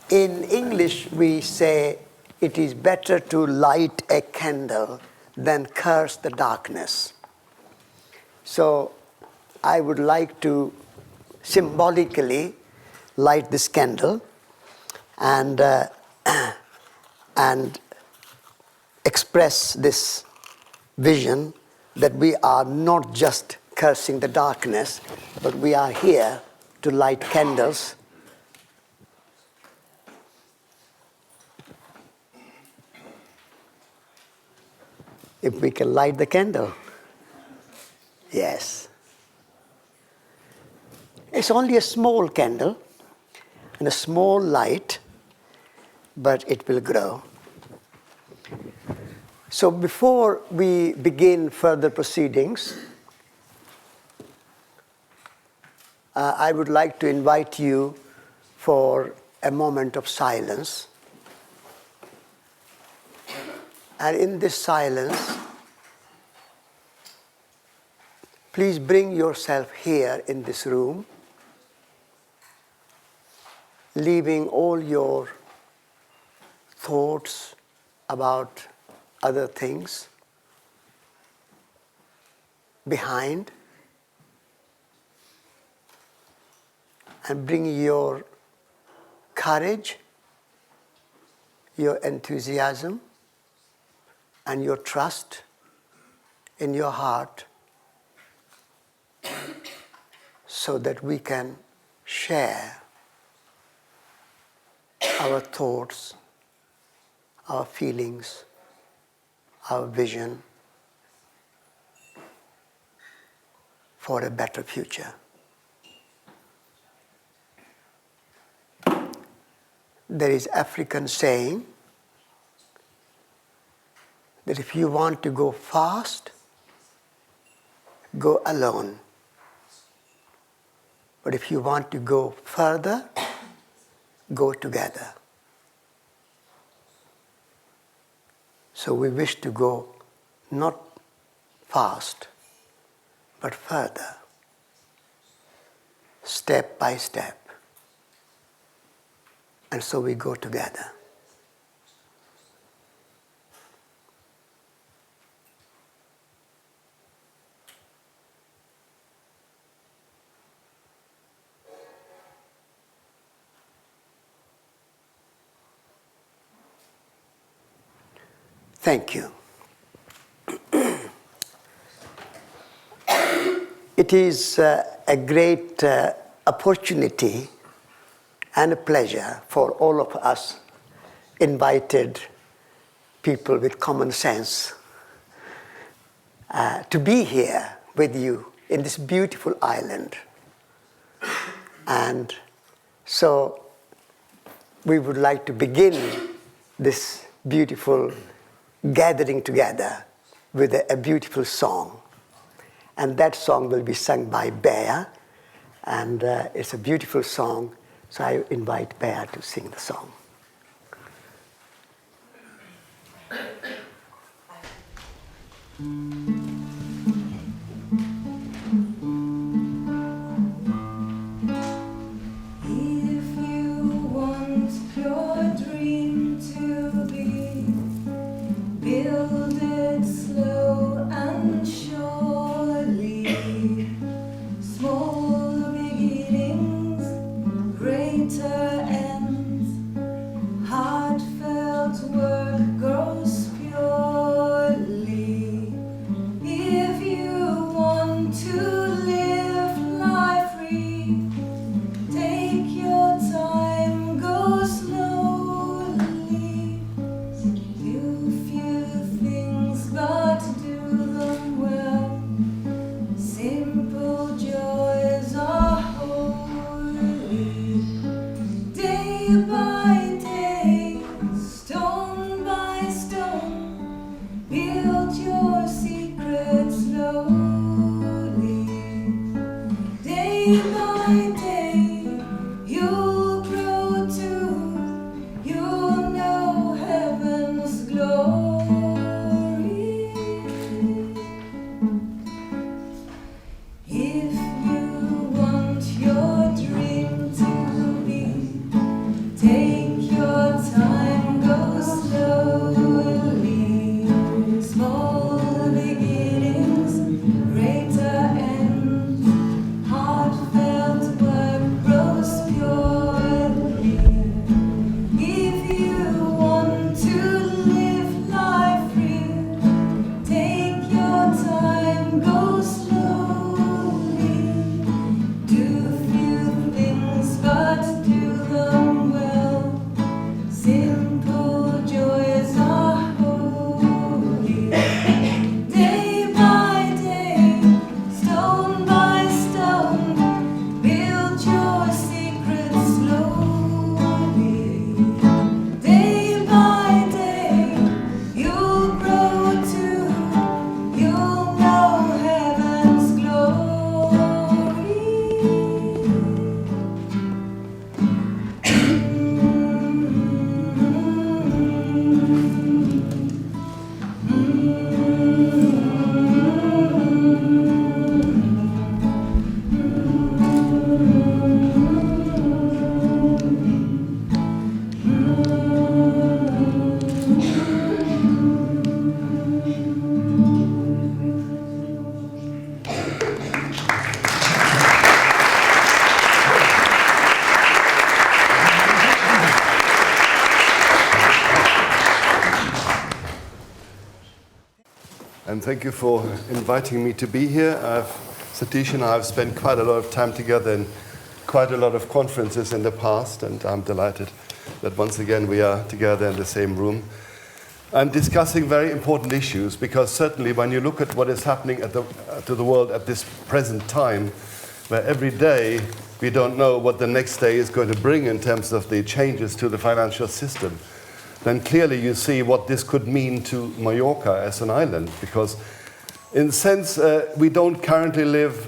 In English, we say it is better to light a candle than curse the darkness. So I would like to symbolically light this candle and express this vision that we are not just cursing the darkness, but we are here to light candles. If we can light the candle. Yes. It's only a small candle and a small light, but it will grow. So before we begin further proceedings, I would like to invite you for a moment of silence. And in this silence, please bring yourself here in this room, leaving all your thoughts about other things behind, and bring your courage, your enthusiasm, and your trust in your heart so that we can share our thoughts, our feelings, our vision for a better future. There is African saying that if you want to go fast, go alone. But if you want to go further, go together. So we wish to go not fast, but further, step by step. And so we go together. Thank you. It is a great opportunity and a pleasure for all of us invited people with common sense to be here with you in this beautiful island. And so we would like to begin this beautiful gathering together with a beautiful song. And that song will be sung by Bea, and it's a beautiful song, so I invite Bea to sing the song. Take Thank you for inviting me to be here. Satish and I have spent quite a lot of time together in quite a lot of conferences in the past, and I'm delighted that once again we are together in the same room and discussing very important issues, because certainly when you look at what is happening to the world at this present time, where every day we don't know what the next day is going to bring in terms of the changes to the financial system, then clearly you see what this could mean to Mallorca as an island, because in a sense we don't currently live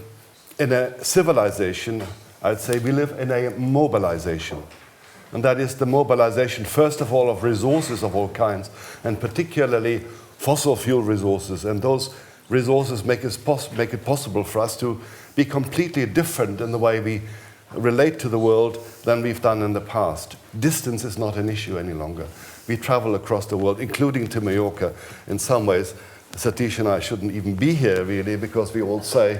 in a civilization. I'd say we live in a mobilization. And that is the mobilization, first of all, of resources of all kinds, and particularly fossil fuel resources. And those resources make it possible for us to be completely different in the way we relate to the world than we've done in the past. Distance is not an issue any longer. We travel across the world, including to Mallorca. In some ways, Satish and I shouldn't even be here, really, because we all say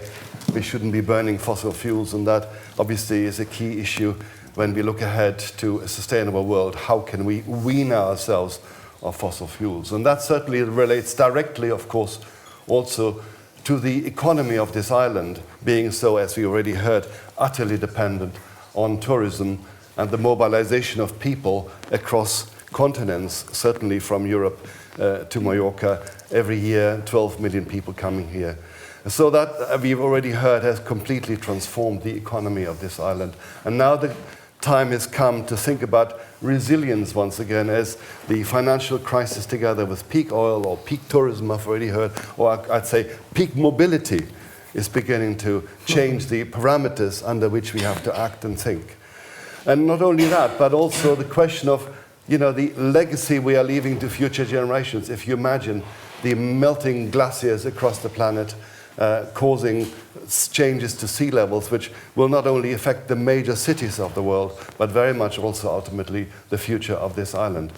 we shouldn't be burning fossil fuels, and that obviously is a key issue when we look ahead to a sustainable world. How can we wean ourselves of fossil fuels? And that certainly relates directly, of course, also to the economy of this island, being so, as we already heard, utterly dependent on tourism and the mobilization of people across continents, certainly from Europe to Mallorca. Every year, 12 million people coming here. So that, we've already heard, has completely transformed the economy of this island. And now the time has come to think about resilience once again, as the financial crisis, together with peak oil or peak tourism, I've already heard, or I'd say peak mobility, is beginning to change the parameters under which we have to act and think. And not only that, but also the question of, the legacy we are leaving to future generations. If you imagine the melting glaciers across the planet, causing changes to sea levels, which will not only affect the major cities of the world, but very much also ultimately the future of this island.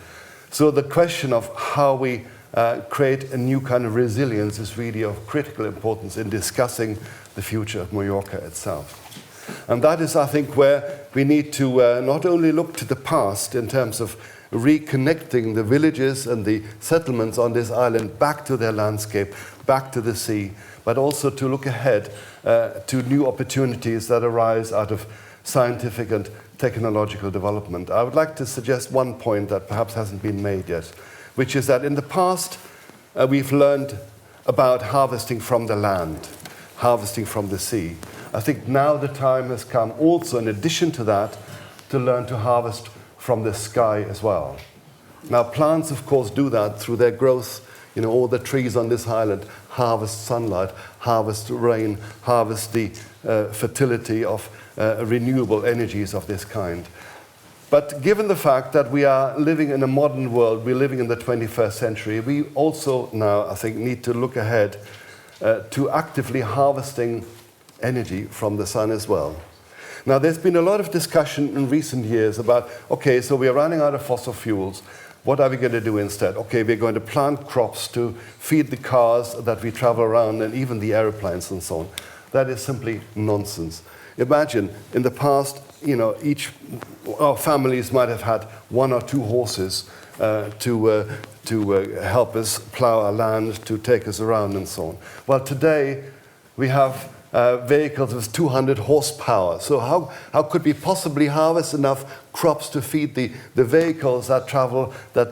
So the question of how we create a new kind of resilience is really of critical importance in discussing the future of Mallorca itself. And that is, I think, where we need to not only look to the past in terms of reconnecting the villages and the settlements on this island back to their landscape, back to the sea, but also to look ahead to new opportunities that arise out of scientific and technological development. I would like to suggest one point that perhaps hasn't been made yet, which is that in the past we've learned about harvesting from the land, harvesting from the sea. I think now the time has come also, in addition to that, to learn to harvest from the sky as well. Now, plants, of course, do that through their growth. All the trees on this island harvest sunlight, harvest rain, harvest the fertility of renewable energies of this kind. But given the fact that we are living in a modern world, we're living in the 21st century, we also now, I think, need to look ahead to actively harvesting energy from the sun as well. Now, there's been a lot of discussion in recent years about, okay, so we're running out of fossil fuels. What are we going to do instead? Okay, we're going to plant crops to feed the cars that we travel around, and even the airplanes and so on. That is simply nonsense. Imagine, in the past, our families might have had 1 or 2 horses to help us plow our land, to take us around and so on. Well, today we have vehicles with 200 horsepower. So how could we possibly harvest enough crops to feed the vehicles that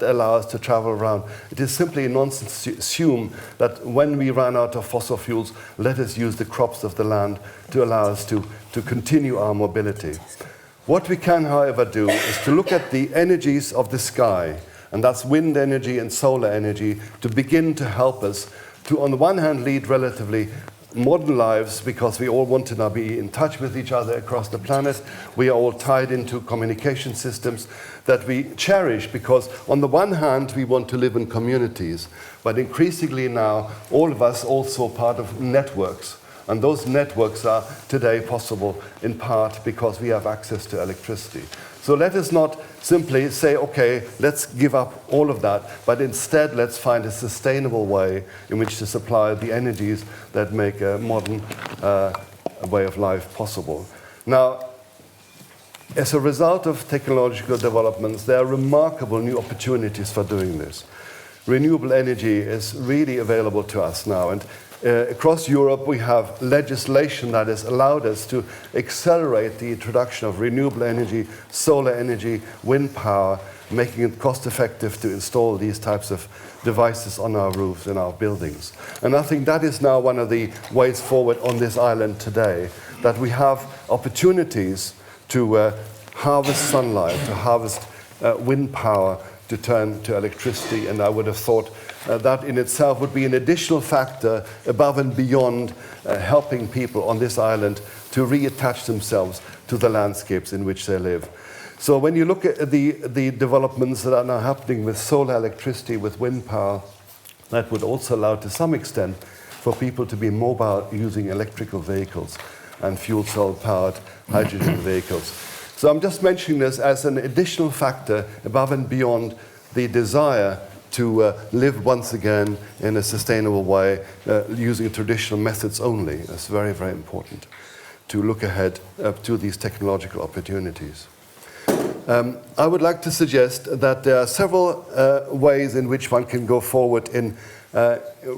allow us to travel around? It is simply nonsense to assume that when we run out of fossil fuels, let us use the crops of the land to allow us to continue our mobility. What we can, however, do is to look at the energies of the sky, and that's wind energy and solar energy, to begin to help us to, on the one hand, lead relatively modern lives, because we all want to now be in touch with each other across the planet. We are all tied into communication systems that we cherish, because on the one hand we want to live in communities, but increasingly now all of us also part of networks, and those networks are today possible in part because we have access to electricity. So let us not simply say, okay, let's give up all of that, but instead let's find a sustainable way in which to supply the energies that make a modern way of life possible. Now, as a result of technological developments, there are remarkable new opportunities for doing this. renewable energy is really available to us now. And across Europe, we have legislation that has allowed us to accelerate the introduction of renewable energy, solar energy, wind power, making it cost-effective to install these types of devices on our roofs in our buildings. And I think that is now one of the ways forward on this island today, that we have opportunities to harvest sunlight, to harvest wind power, to turn to electricity. And I would have thought that in itself would be an additional factor above and beyond helping people on this island to reattach themselves to the landscapes in which they live. So when you look at the developments that are now happening with solar electricity, with wind power, that would also allow to some extent for people to be mobile using electrical vehicles and fuel cell powered hydrogen vehicles. So I'm just mentioning this as an additional factor above and beyond the desire to live once again in a sustainable way using traditional methods only. It's very, very important to look ahead to these technological opportunities. I would like to suggest that there are several ways in which one can go forward in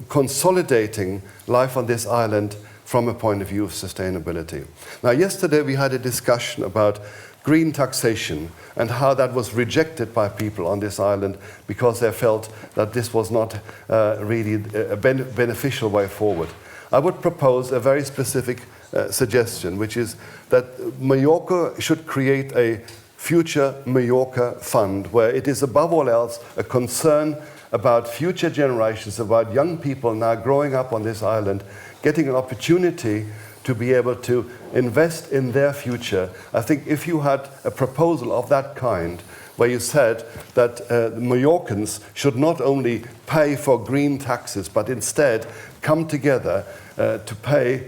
consolidating life on this island from a point of view of sustainability. Now, yesterday we had a discussion about green taxation and how that was rejected by people on this island because they felt that this was not really a beneficial way forward. I would propose a very specific suggestion, which is that Mallorca should create a future Mallorca fund, where it is above all else a concern about future generations, about young people now growing up on this island, getting an opportunity to be able to invest in their future. I think if you had a proposal of that kind, where you said that Mallorcans should not only pay for green taxes, but instead come together to pay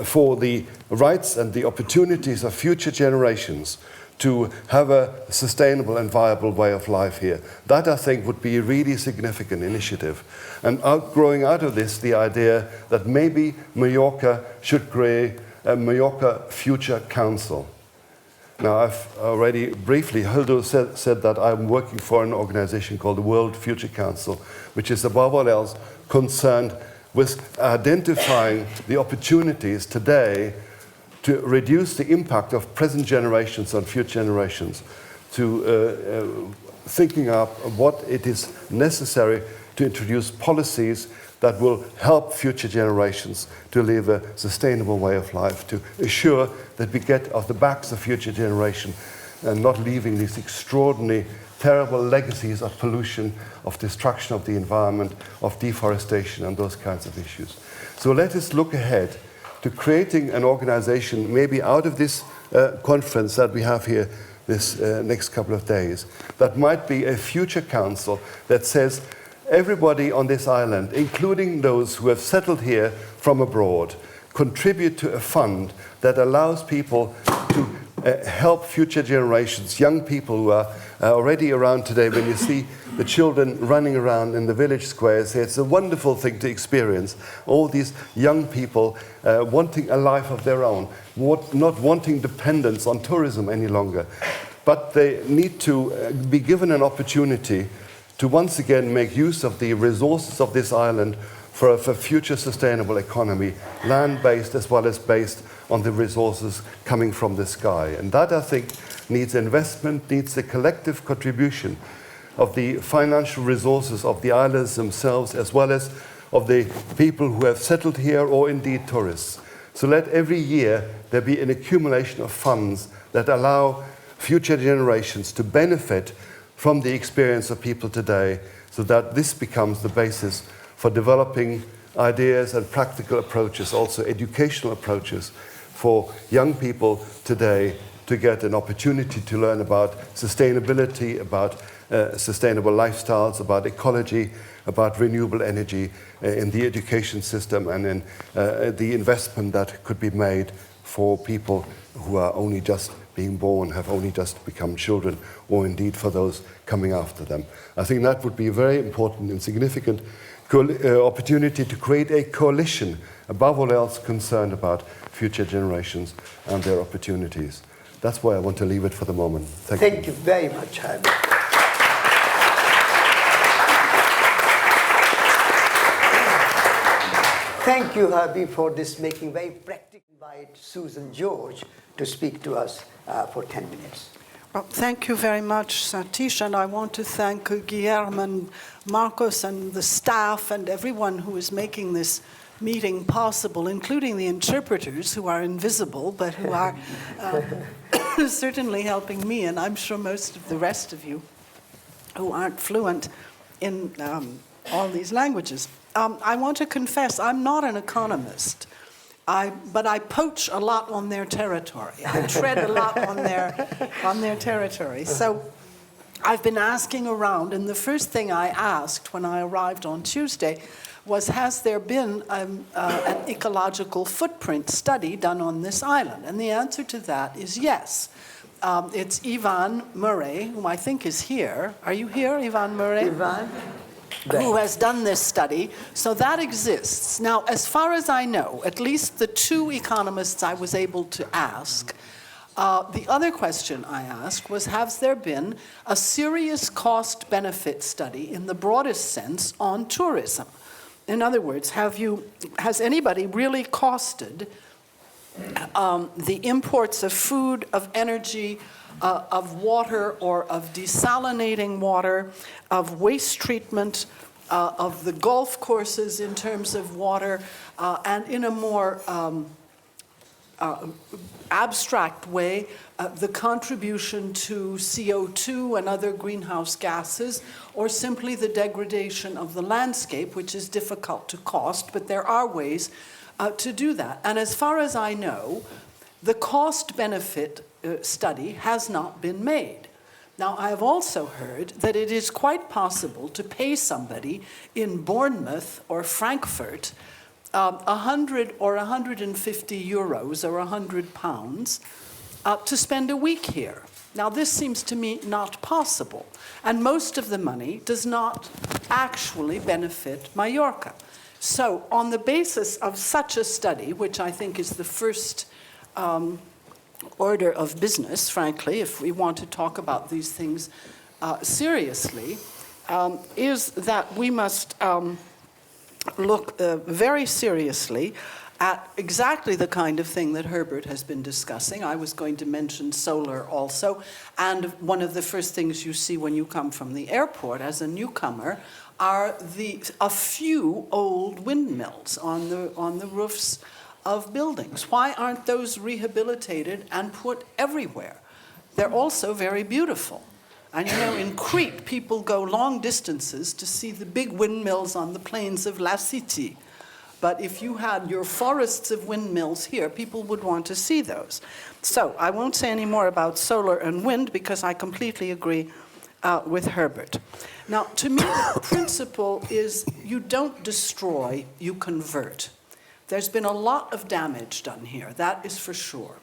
for the rights and the opportunities of future generations to have a sustainable and viable way of life here. That, I think, would be a really significant initiative. And growing out of this, the idea that maybe Mallorca should create a Mallorca Future Council. Now, I've already briefly, Hildo said that I'm working for an organization called the World Future Council, which is above all else concerned with identifying the opportunities today to reduce the impact of present generations on future generations, to thinking up what it is necessary to introduce policies that will help future generations to live a sustainable way of life, to assure that we get off the backs of future generations and not leaving these extraordinary, terrible legacies of pollution, of destruction of the environment, of deforestation and those kinds of issues. So let us look ahead to creating an organization, maybe out of this conference that we have here this next couple of days, that might be a future council that says everybody on this island, including those who have settled here from abroad, contribute to a fund that allows people to help future generations, young people who are already around today. When you see the children running around in the village squares, it's a wonderful thing to experience. All these young people wanting a life of their own, not wanting dependence on tourism any longer. But they need to be given an opportunity to once again make use of the resources of this island for a future sustainable economy, land-based as well as based on the resources coming from the sky. And that, I think, needs investment, needs the collective contribution of the financial resources of the islands themselves, as well as of the people who have settled here or indeed tourists. So let every year there be an accumulation of funds that allow future generations to benefit from the experience of people today, so that this becomes the basis for developing ideas and practical approaches, also educational approaches for young people today to get an opportunity to learn about sustainability, about sustainable lifestyles, about ecology, about renewable energy in the education system, and in the investment that could be made for people who are only just being born, have only just become children, or indeed for those coming after them. I think that would be a very important and significant opportunity to create a coalition, above all else concerned about future generations and their opportunities. That's why I want to leave it for the moment. Thank you. Thank you very much, Herbert. thank you, Herbie, for this making very practical. Invite Susan George to speak to us for 10 minutes. Well, thank you very much, Satish, and I want to thank Guillermo and Marcos and the staff and everyone who is making this meeting possible, including the interpreters who are invisible, but who are certainly helping me, and I'm sure most of the rest of you who aren't fluent in all these languages. I want to confess, I'm not an economist. But I poach a lot on their territory. I tread a lot on their territory. So I've been asking around, and the first thing I asked when I arrived on Tuesday was, has there been an ecological footprint study done on this island? And the answer to that is yes. It's Ivan Murray, whom I think is here. Are you here, Ivan Murray? Ivan? Who has done this study. So that exists. Now, as far as I know, at least the two economists I was able to ask, the other question I asked was, has there been a serious cost-benefit study in the broadest sense on tourism? In other words, has anybody really costed the imports of food, of energy, of water, or of desalinating water, of waste treatment, of the golf courses in terms of water, and in a more abstract way, the contribution to CO2 and other greenhouse gases, or simply the degradation of the landscape, which is difficult to cost, but there are ways to do that. And as far as I know, the cost-benefit study has not been made. Now, I have also heard that it is quite possible to pay somebody in Bournemouth or Frankfurt 100 or 150 euros or 100 pounds to spend a week here. Now, this seems to me not possible, and most of the money does not actually benefit Mallorca. So, on the basis of such a study, which I think is the first order of business, frankly, if we want to talk about these things seriously, is that we must look very seriously at exactly the kind of thing that Herbert has been discussing. I was going to mention solar also, and one of the first things you see when you come from the airport as a newcomer are a few old windmills on the roofs of buildings. Why aren't those rehabilitated and put everywhere? They're also very beautiful. And you know, in Crete, people go long distances to see the big windmills on the plains of La City. But if you had your forests of windmills here, people would want to see those. So I won't say any more about solar and wind because I completely agree with Herbert. Now, to me, the principle is you don't destroy, you convert. There's been a lot of damage done here, that is for sure.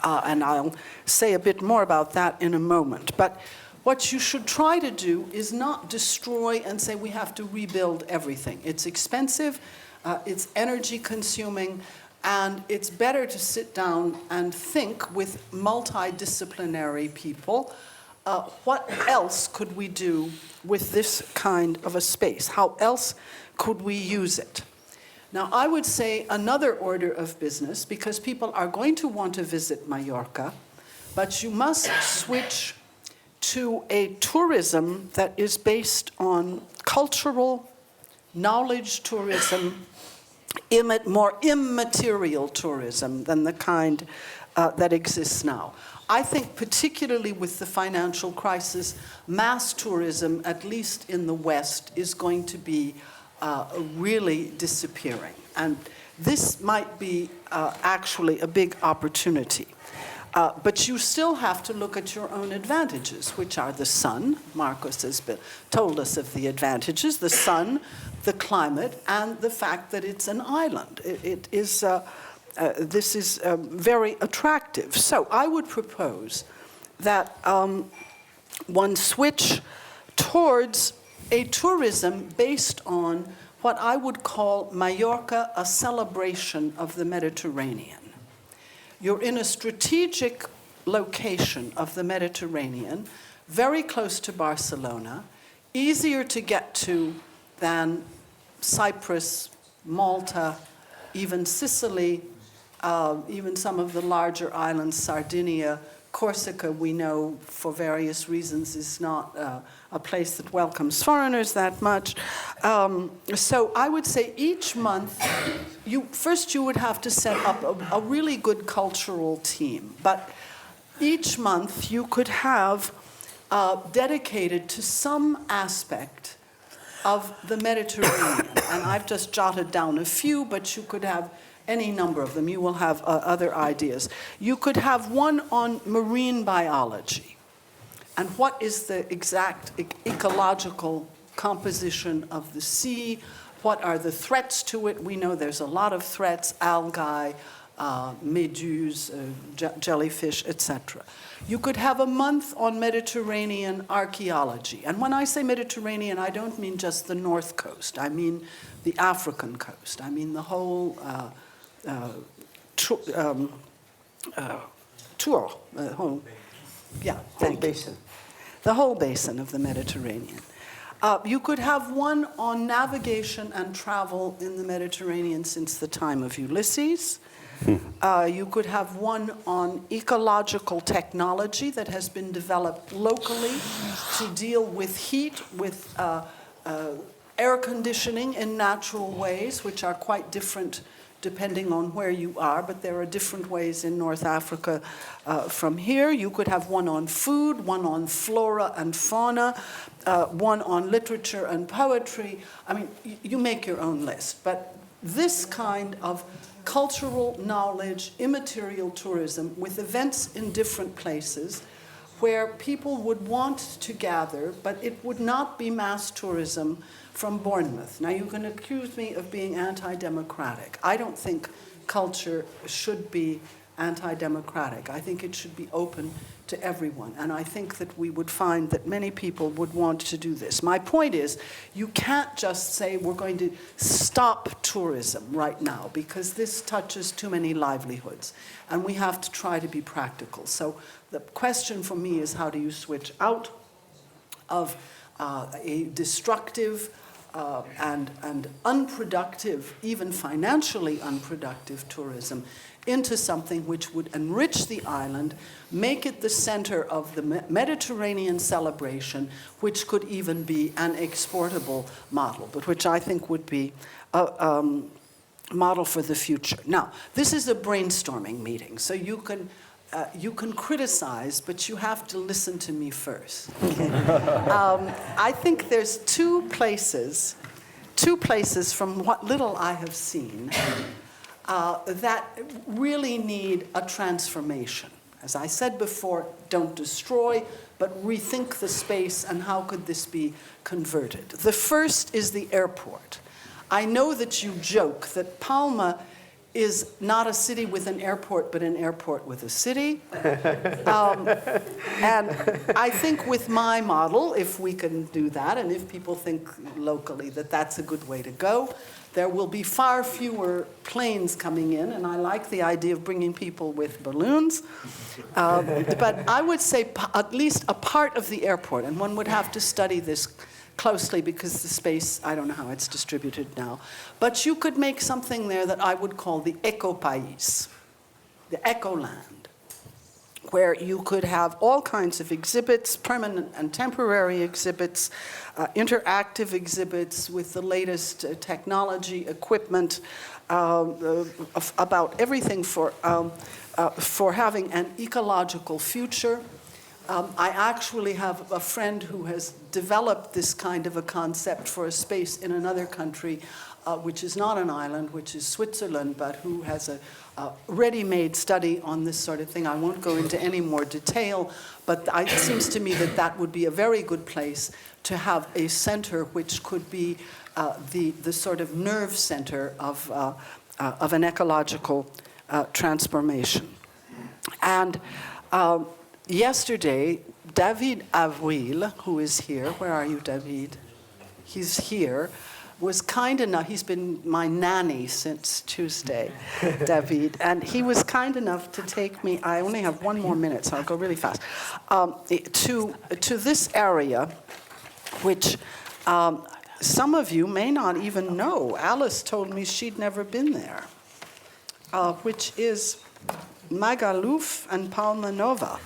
And I'll say a bit more about that in a moment. But what you should try to do is not destroy and say we have to rebuild everything. It's expensive, it's energy consuming, and it's better to sit down and think with multidisciplinary people, what else could we do with this kind of a space? How else could we use it? Now, I would say another order of business, because people are going to want to visit Mallorca, but you must switch to a tourism that is based on cultural, knowledge tourism, more immaterial tourism than the kind that exists now. I think particularly with the financial crisis, mass tourism, at least in the West, is going to be really disappearing. And this might be actually a big opportunity. But you still have to look at your own advantages, which are the sun. Marcos has told us of the advantages, the sun, the climate, and the fact that it's an island. This is very attractive. So I would propose that one switch towards a tourism based on what I would call Mallorca, a celebration of the Mediterranean. You're in a strategic location of the Mediterranean, very close to Barcelona, easier to get to than Cyprus, Malta, even Sicily, even some of the larger islands, Sardinia, Corsica, we know for various reasons is not a place that welcomes foreigners that much. So I would say each month, first you would have to set up a really good cultural team. But each month you could have dedicated to some aspect of the Mediterranean. And I've just jotted down a few, but you could have any number of them. You will have other ideas. You could have one on marine biology and what is the exact ecological composition of the sea, what are the threats to it. We know there's a lot of threats, algae, meduses, jellyfish, etc. You could have a month on Mediterranean archaeology. And when I say Mediterranean, I don't mean just the north coast. I mean the African coast. I mean the whole Basin. The whole basin of the Mediterranean. You could have one on navigation and travel in the Mediterranean since the time of Ulysses. You could have one on ecological technology that has been developed locally to deal with heat, with air conditioning in natural ways, which are quite different depending on where you are, but there are different ways in North Africa from here. You could have one on food, one on flora and fauna, one on literature and poetry. I mean, you make your own list, but this kind of cultural knowledge, immaterial tourism with events in different places where people would want to gather, but it would not be mass tourism from Bournemouth. Now, you can accuse me of being anti-democratic. I don't think culture should be anti-democratic. I think it should be open to everyone. And I think that we would find that many people would want to do this. My point is, you can't just say we're going to stop tourism right now because this touches too many livelihoods. And we have to try to be practical. So the question for me is, how do you switch out of a destructive and unproductive, even financially unproductive tourism into something which would enrich the island, make it the center of the Mediterranean celebration, which could even be an exportable model, but which I think would be a model for the future. Now, this is a brainstorming meeting, so you can criticize, but you have to listen to me first. Okay? I think there's two places from what little I have seen that really need a transformation. As I said before, don't destroy, but rethink the space and how could this be converted. The first is the airport. I know that you joke that Palma is not a city with an airport, but an airport with a city. And I think with my model, if we can do that, and if people think locally that that's a good way to go, there will be far fewer planes coming in, and I like the idea of bringing people with balloons. But I would say at least a part of the airport, and one would have to study this closely because the space, I don't know how it's distributed now. But you could make something there that I would call the eco-pays, the eco-land, where you could have all kinds of exhibits, permanent and temporary exhibits, interactive exhibits with the latest technology, equipment, about everything for having an ecological future. I actually have a friend who has developed this kind of a concept for a space in another country, which is not an island, which is Switzerland, but who has a ready-made study on this sort of thing. I won't go into any more detail, but it seems to me that that would be a very good place to have a center which could be the sort of nerve center of an ecological transformation. And yesterday, David Avril, who is here, where are you, David? He's here, was kind enough, he's been my nanny since Tuesday, David, and he was kind enough to take me, I only have 1 more minute, so I'll go really fast, to this area, which some of you may not even know. Alice told me she'd never been there, which is Magaluf and Palma Nova.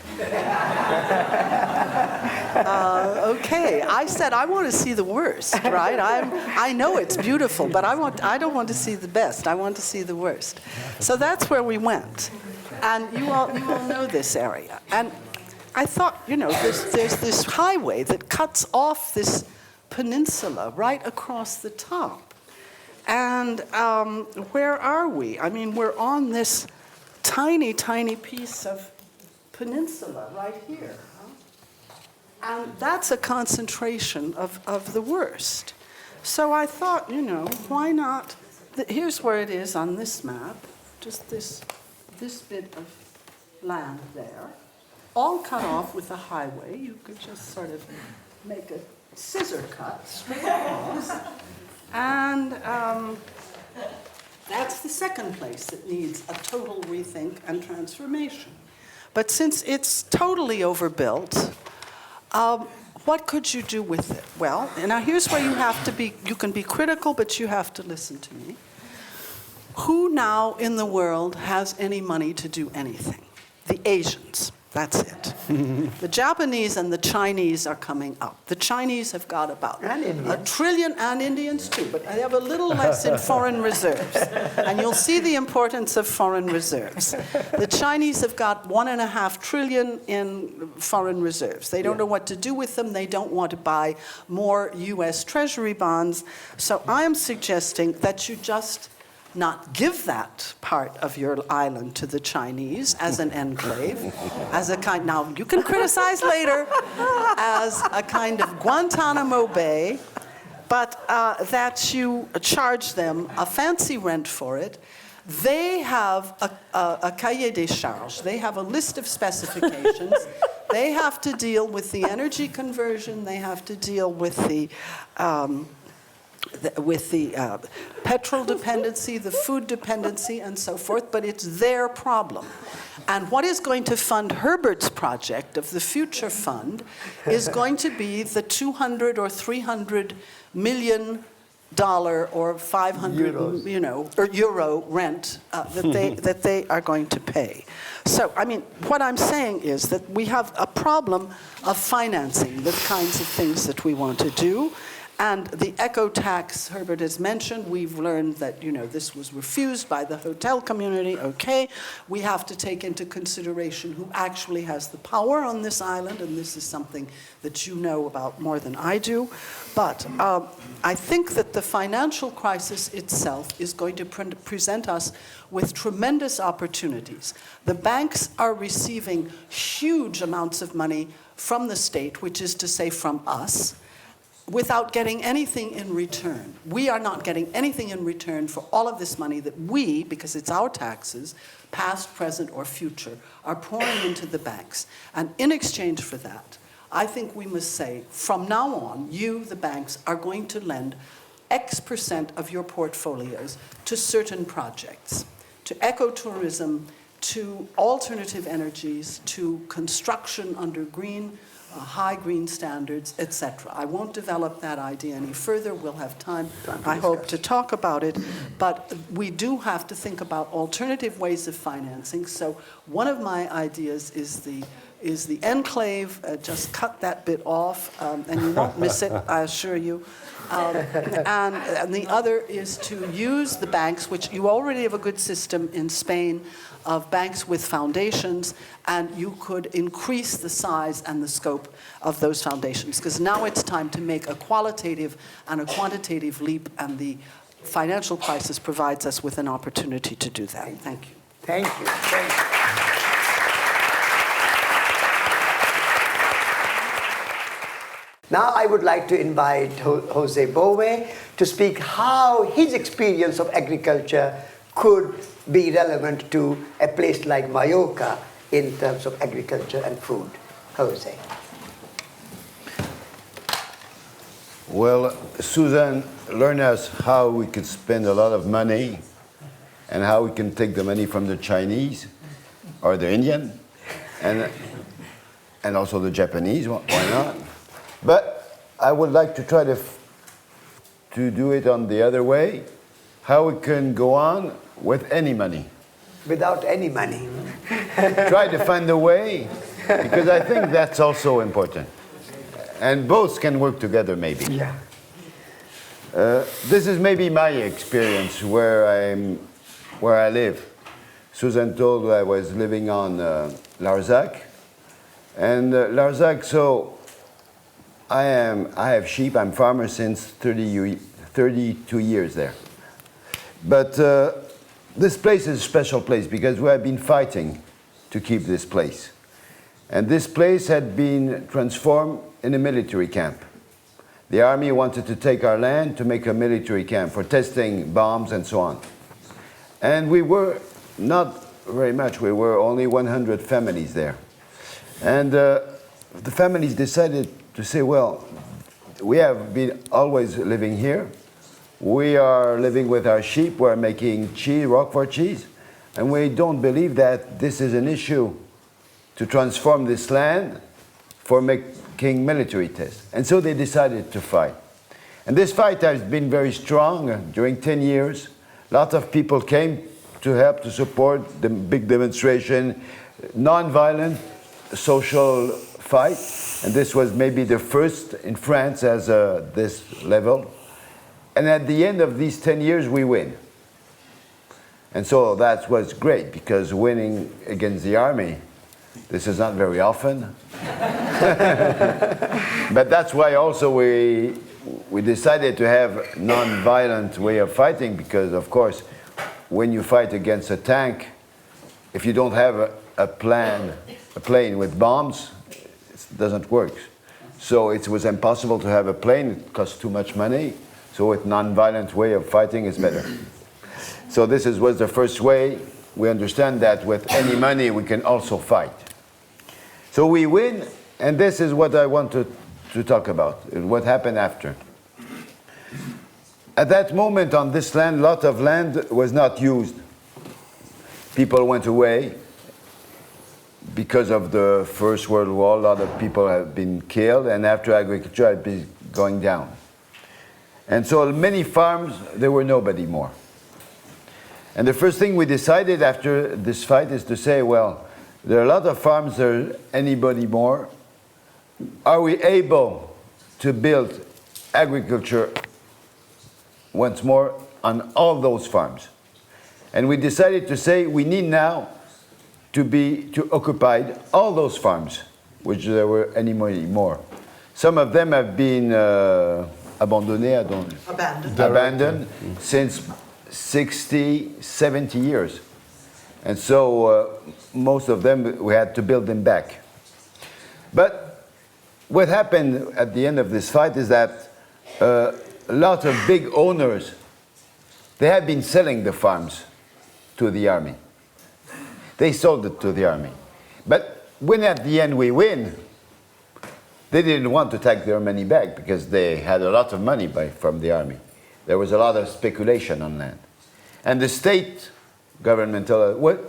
Okay, I said I want to see the worst, right? I know it's beautiful, but I don't want to see the best. I want to see the worst. So that's where we went, and you all know this area. And I thought, there's this highway that cuts off this peninsula right across the top, and where are we? I mean, we're on this tiny, tiny piece of peninsula right here. And that's a concentration of the worst. So I thought, why not? Here's where it is on this map, just this bit of land there, all cut off with a highway. You could just sort of make a scissor cut straight across. And that's the second place that needs a total rethink and transformation. But since it's totally overbuilt, what could you do with it? Well, now here's where you can be critical, but you have to listen to me. Who now in the world has any money to do anything? The Asians. That's it. The Japanese and the Chinese are coming up. The Chinese have got about $1 trillion, and Indians too, but they have a little less in foreign reserves. And you'll see the importance of foreign reserves. The Chinese have got $1.5 trillion in foreign reserves. They don't know what to do with them. They don't want to buy more U.S. Treasury bonds. So I am suggesting that you just not give that part of your island to the Chinese as an enclave, as a kind, now you can criticize later, as a kind of Guantanamo Bay, but that you charge them a fancy rent for it. They have a cahier des charges. They have a list of specifications. They have to deal with the energy conversion. They have to deal with the petrol dependency, the food dependency, and so forth, but it's their problem. And what is going to fund Herbert's project of the Future Fund is going to be the $200 or $300 million or 500 or euro rent that they are going to pay. So, I mean, what I'm saying is that we have a problem of financing the kinds of things that we want to do. And the eco tax, Herbert has mentioned, we've learned that, this was refused by the hotel community. Okay, we have to take into consideration who actually has the power on this island, and this is something that you know about more than I do. But I think that the financial crisis itself is going to present us with tremendous opportunities. The banks are receiving huge amounts of money from the state, which is to say from us, without getting anything in return. We are not getting anything in return for all of this money that we, because it's our taxes, past, present, or future, are pouring into the banks. And in exchange for that, I think we must say, from now on, you, the banks, are going to lend X% of your portfolios to certain projects, to ecotourism, to alternative energies, to construction under high green standards, etc. I won't develop that idea any further. We'll have time, I hope, to talk about it. But we do have to think about alternative ways of financing. So one of my ideas is the enclave. Just cut that bit off, and you won't miss it, I assure you. And the other is to use the banks, which you already have a good system in Spain, of banks with foundations, and you could increase the size and the scope of those foundations, because now it's time to make a qualitative and a quantitative leap, and the financial crisis provides us with an opportunity to do that. Thank you. Thank you. Thank you. Now I would like to invite Jose Bove to speak how his experience of agriculture could be relevant to a place like Mallorca in terms of agriculture and food. Jose. Well, Susan learned us how we could spend a lot of money and how we can take the money from the Chinese or the Indian and also the Japanese, why not? But I would like to try to to do it on the other way, how we can go on with any money. Without any money. Try to find a way, because I think that's also important. And both can work together, maybe. Yeah. This is maybe my experience where I live. Susan told I was living on Larzac. And Larzac, so I have sheep, I'm farmer since 32 years there. But this place is a special place because we have been fighting to keep this place. And this place had been transformed in a military camp. The army wanted to take our land to make a military camp for testing bombs and so on. And we were not very much, we were only 100 families there. And the families decided to say, well, we have been always living here. We are living with our sheep, we're making cheese, Roquefort cheese, and we don't believe that this is an issue to transform this land for making military tests. And so they decided to fight. And this fight has been very strong during 10 years. A lot of people came to help to support the big demonstration, non-violent social fight. And this was maybe the first in France as this level. And at the end of these 10 years, we win. And so that was great, because winning against the army, this is not very often. But that's why also we decided to have non-violent way of fighting, because of course, when you fight against a tank, if you don't have a plane with bombs, it doesn't work. So it was impossible to have a plane, it cost too much money. So with non-violent way of fighting is better. So this was the first way. We understand that with any money we can also fight. So we win, and this is what I want to talk about, what happened after. At that moment on this land, a lot of land was not used. People went away. Because of the First World War, a lot of people have been killed, and after agriculture had been going down. And so many farms, there were nobody more. And the first thing we decided after this fight is to say, well, there are a lot of farms, there anybody more. Are we able to build agriculture once more on all those farms? And we decided to say we need now to occupy all those farms, which there were anybody more. Some of them have been abandoned since 60, 70 years. And so most of them, we had to build them back. But what happened at the end of this fight is that a lot of big owners, they had been selling the farms to the army. They sold it to the army. But when at the end we win, they didn't want to take their money back because they had a lot of money from the army. There was a lot of speculation on land. And the state government told us,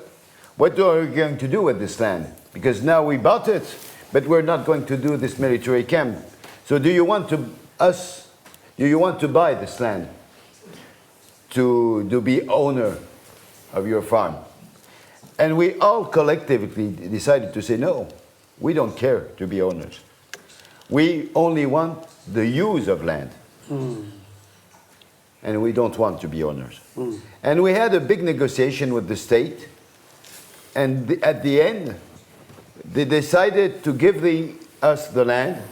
what are we going to do with this land? Because now we bought it, but we're not going to do this military camp. So do you want to buy this land to be owner of your farm? And we all collectively decided to say, no, we don't care to be owners. We only want the use of land. And we don't want to be owners. And we had a big negotiation with the state. And at the end, they decided to give us the land,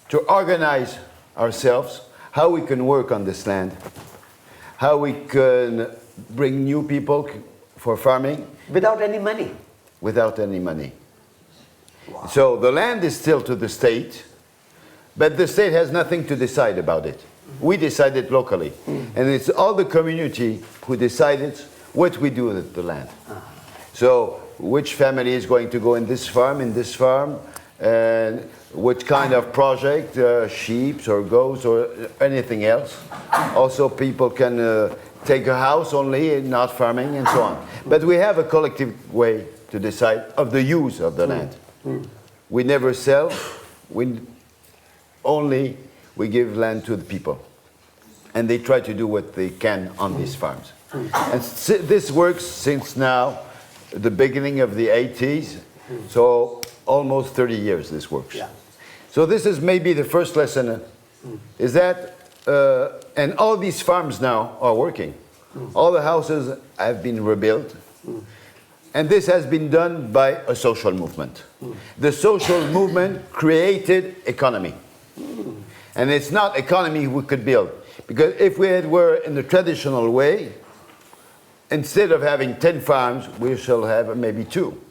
to organize ourselves, how we can work on this land, how we can bring new people for farming. Without any money? Without any money. Wow. So the land is still to the state, but the state has nothing to decide about it. We decide it locally. And it's all the community who decided what we do with the land. So which family is going to go in this farm, and what kind of project, sheep or goats or anything else. Also people can take a house only, not farming, and so on. But we have a collective way to decide of the use of the land. We never sell, we give land to the people. and they try to do what they can on these farms. And this works since now, the beginning of the 80s, so almost 30 years this works. Yeah. So this is maybe the first lesson, is that, and all these farms now are working. All the houses have been rebuilt, and this has been done by a social movement. The social movement created economy. And it's not economy we could build. Because if we were in the traditional way, instead of having 10 farms, we shall have maybe 2.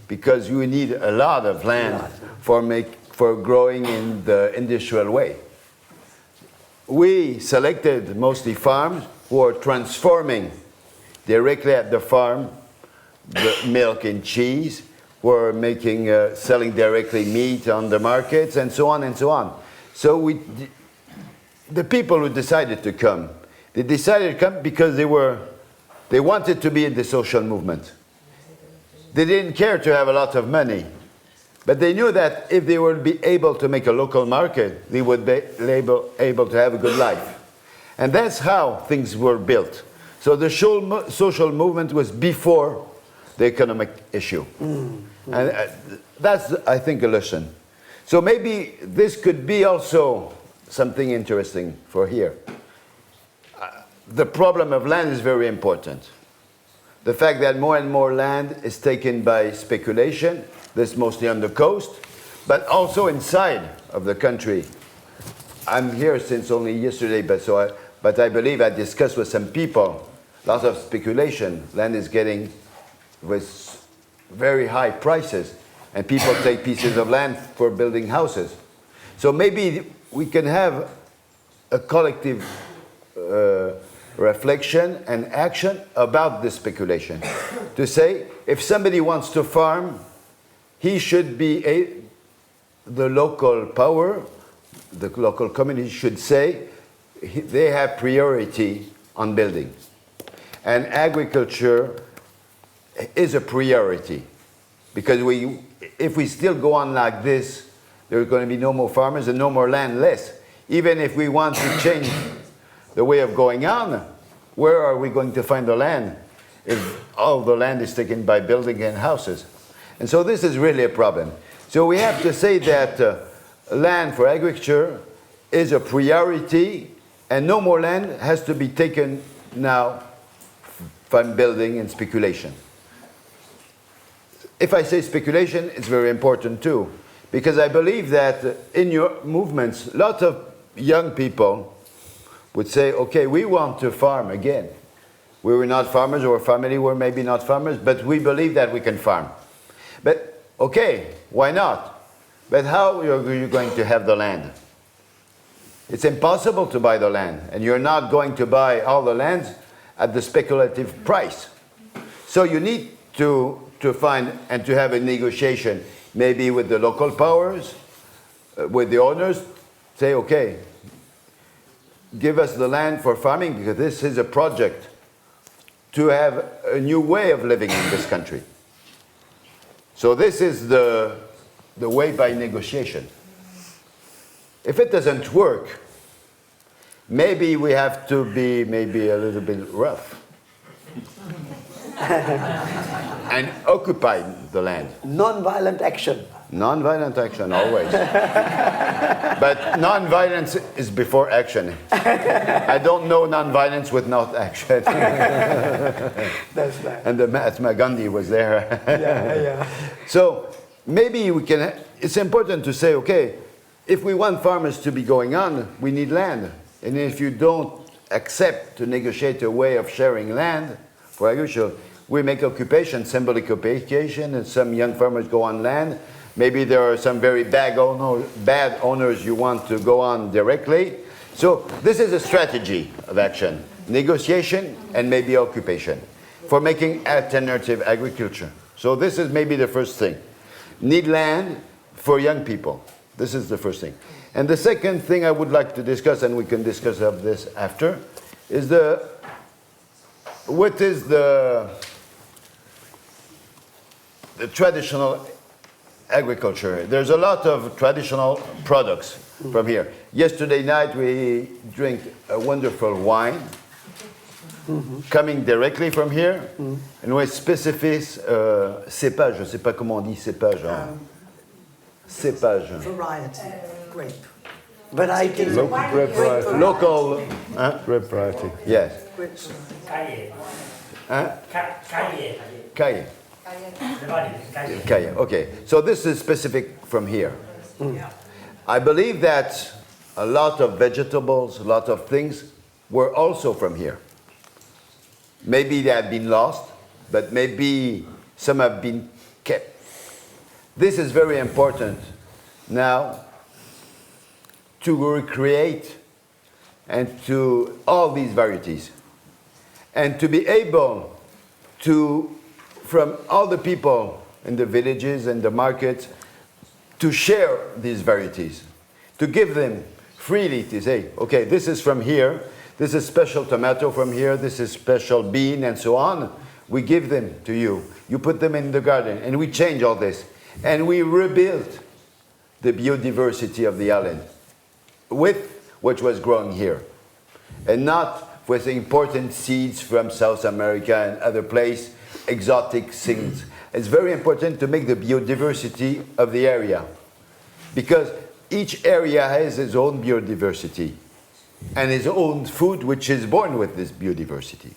Because you need a lot of land for growing in the industrial way. We selected mostly farms who are transforming directly at the farm the milk and cheese, who are making, selling directly meat on the markets, and so on and so on. So the people who decided to come, they decided to come because they wanted to be in the social movement. They didn't care to have a lot of money, but they knew that if they would be able to make a local market, they would be able to have a good life. And that's how things were built. So the social movement was before the economic issue. And that's, I think, a lesson. So maybe this could be also something interesting for here. The problem of land is very important. The fact that more and more land is taken by speculation, this mostly on the coast, but also inside of the country. I'm here since only yesterday, but I believe I discussed with some people, lots of speculation. Land is getting with very high prices, and people take pieces of land for building houses. So maybe we can have a collective reflection and action about this speculation. To say, if somebody wants to farm, he should be the local power, the local community should say, they have priority on building. And agriculture is a priority. Because if we still go on like this, there's going to be no more farmers and no more land less. Even if we want to change the way of going on, where are we going to find the land if all the land is taken by building and houses? And so this is really a problem. So we have to say that land for agriculture is a priority, and no more land has to be taken now from building and speculation. If I say speculation, it's very important too, because I believe that in your movements, lots of young people would say, okay, we want to farm again. We were not farmers, or family were maybe not farmers, but we believe that we can farm. But okay, why not? But how are you going to have the land? It's impossible to buy the land, and you're not going to buy all the lands at the speculative price. So you need to find and to have a negotiation, maybe with the local powers, with the owners, say, okay, give us the land for farming, because this is a project to have a new way of living in this country. So this is the way by negotiation. If it doesn't work, maybe we have to be maybe a little bit rough and occupy the land. Non-violent action. Non-violent action, always. But non-violence is before action. I don't know non-violence with not action. That's right. And the Mahatma Gandhi was there. Yeah. So maybe we can, it's important to say, okay, if we want farmers to be going on, we need land. And if you don't accept to negotiate a way of sharing land for agriculture, we make occupation, symbolic occupation, and some young farmers go on land. Maybe there are some very bad owners you want to go on directly. So this is a strategy of action, negotiation and maybe occupation for making alternative agriculture. So this is maybe the first thing. Need land for young people. This is the first thing. And the second thing I would like to discuss, and we can discuss of this after, is what is the traditional agriculture. There's a lot of traditional products from here. Yesterday night we drank a wonderful wine coming directly from here, and with specific cépage. Je ne sais pas comment on dit cépage. Cépage. Variety, grape. Variety. Local grape variety. Local. Grape variety. Yes. Caille. Caille. Caille. Caille. Okay. So this is specific from here. I believe that a lot of vegetables, a lot of things were also from here. Maybe they have been lost, but maybe some have been kept. This is very important now to recreate and to all these varieties, and to be able to, from all the people in the villages and the markets, to share these varieties, to give them freely, to say, okay, this is from here, this is special tomato from here, this is special bean, and so on. We give them to you. You put them in the garden, and we change all this. And we rebuild the biodiversity of the island with what was grown here, and not with important seeds from South America and other places, exotic things. It's very important to make the biodiversity of the area, because each area has its own biodiversity and its own food, which is born with this biodiversity.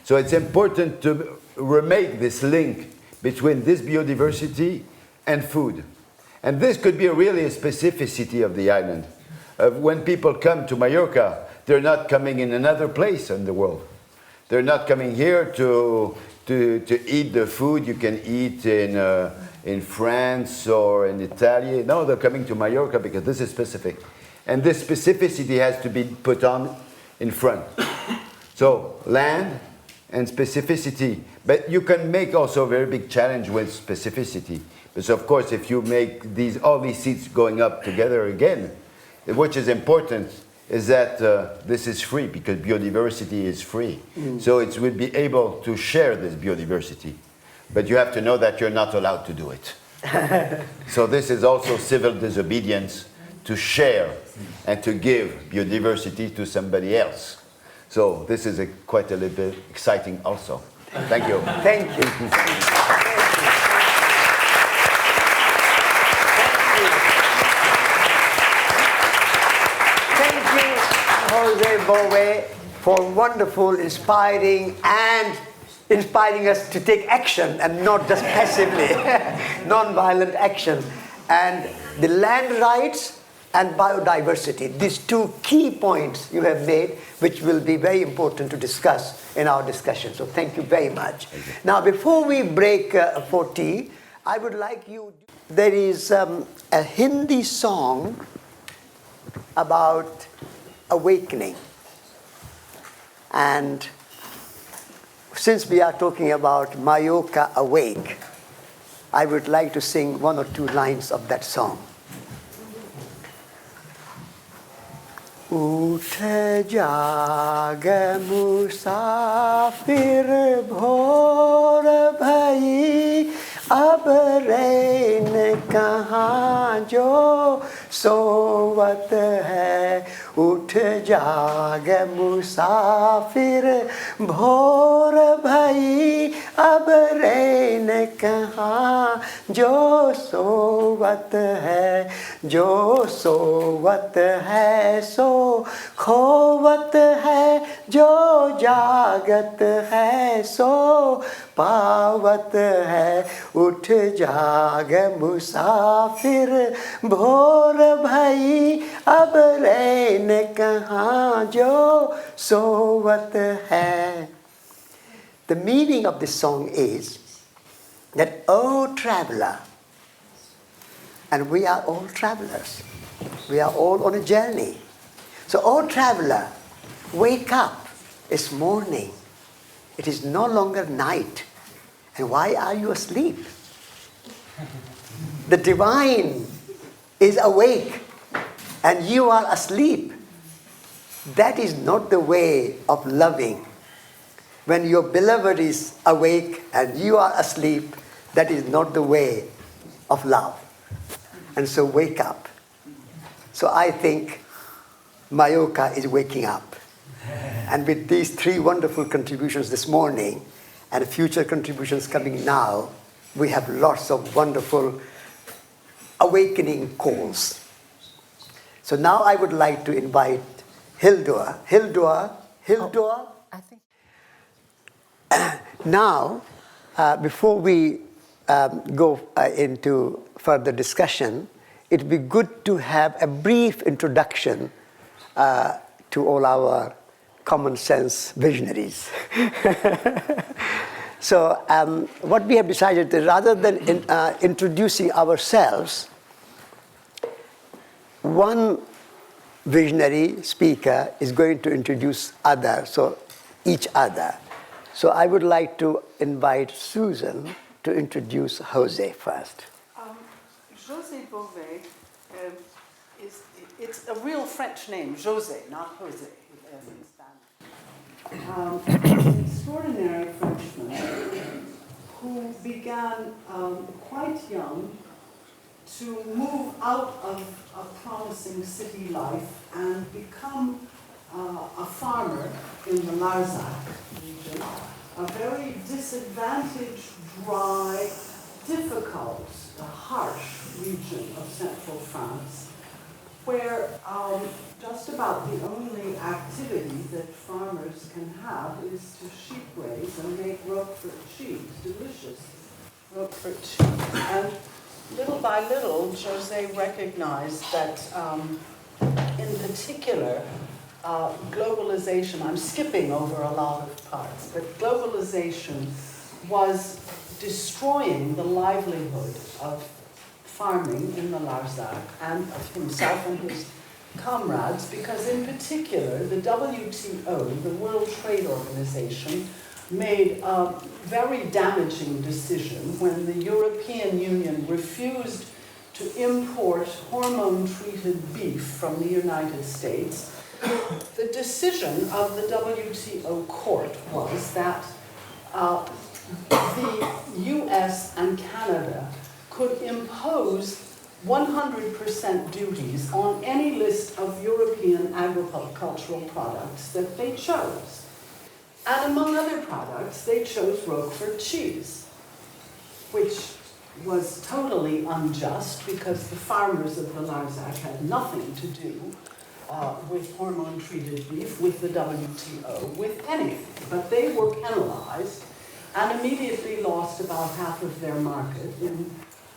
So it's important to remake this link between this biodiversity and food. And this could be really a specificity of the island. When people come to Mallorca, they're not coming in another place in the world. They're not coming here to eat the food you can eat in France or in Italy. No, they're coming to Mallorca because this is specific. And this specificity has to be put on in front. So land and specificity. But you can make also a very big challenge with specificity. Because of course, if you make all these seeds going up together again, which is important is that this is free, because biodiversity is free. So it will be able to share this biodiversity. But you have to know that you're not allowed to do it. So this is also civil disobedience, to share and to give biodiversity to somebody else. So this is quite a little bit exciting also. Thank you. Thank you. Jose Bove for wonderful, inspiring us to take action and not just passively, non-violent action. And the land rights and biodiversity, these two key points you have made, which will be very important to discuss in our discussion. So thank you very much. Now, before we break for tea, I would like you, there is a Hindi song about awakening. And since we are talking about Mallorca Awake, I would like to sing one or two lines of that song. उठ जाग मुसाफिर भोर भई अब रैन कहाँ जो सोवत है उठ जाग मुसाफिर भोर भई अब रैन कहाँ जो सोवत है सो खोवत है जो जागत है सो पावत है उठ जाग मुसाफिर भोर भई अब रैन कहाँ जो सोवत है. The meaning of this song is that, oh traveler, and we are all travelers, we are all on a journey. So, oh traveler, wake up, it's morning, it is no longer night. And why are you asleep? The divine is awake and you are asleep. That is not the way of loving. When your beloved is awake and you are asleep, that is not the way of love. and so wake up. So I think Mallorca is waking up. And with these three wonderful contributions this morning and future contributions coming now, we have lots of wonderful awakening calls. So now I would like to invite Hildur. I think. Now, before we go into further discussion, it would be good to have a brief introduction to all our common sense visionaries. So what we have decided is rather than introducing ourselves, one visionary speaker is going to introduce others, so each other. So I would like to invite Susan to introduce Jose first. José Bové it's a real French name, José, not Jose, as in Spanish. An extraordinary Frenchman who began quite young to move out of a promising city life and become a farmer in the Larzac region, a very disadvantaged, dry, difficult, harsh region of central France, where just about the only activity that farmers can have is to sheep raise and make Roquefort cheese, delicious Roquefort cheese. And little by little, José recognized that in particular, globalization, I'm skipping over a lot of parts, but globalization was destroying the livelihood of farming in the Larzac and of himself and his comrades, because in particular, the WTO, the World Trade Organization, made a very damaging decision when the European Union refused to import hormone-treated beef from the United States. The decision of the WTO court was that the US and Canada could impose 100% duties on any list of European agricultural products that they chose. And among other products, they chose Roquefort cheese, which was totally unjust because the farmers of the Larzac had nothing to do with hormone-treated beef, with the WTO, with anything. But they were penalized and immediately lost about half of their market,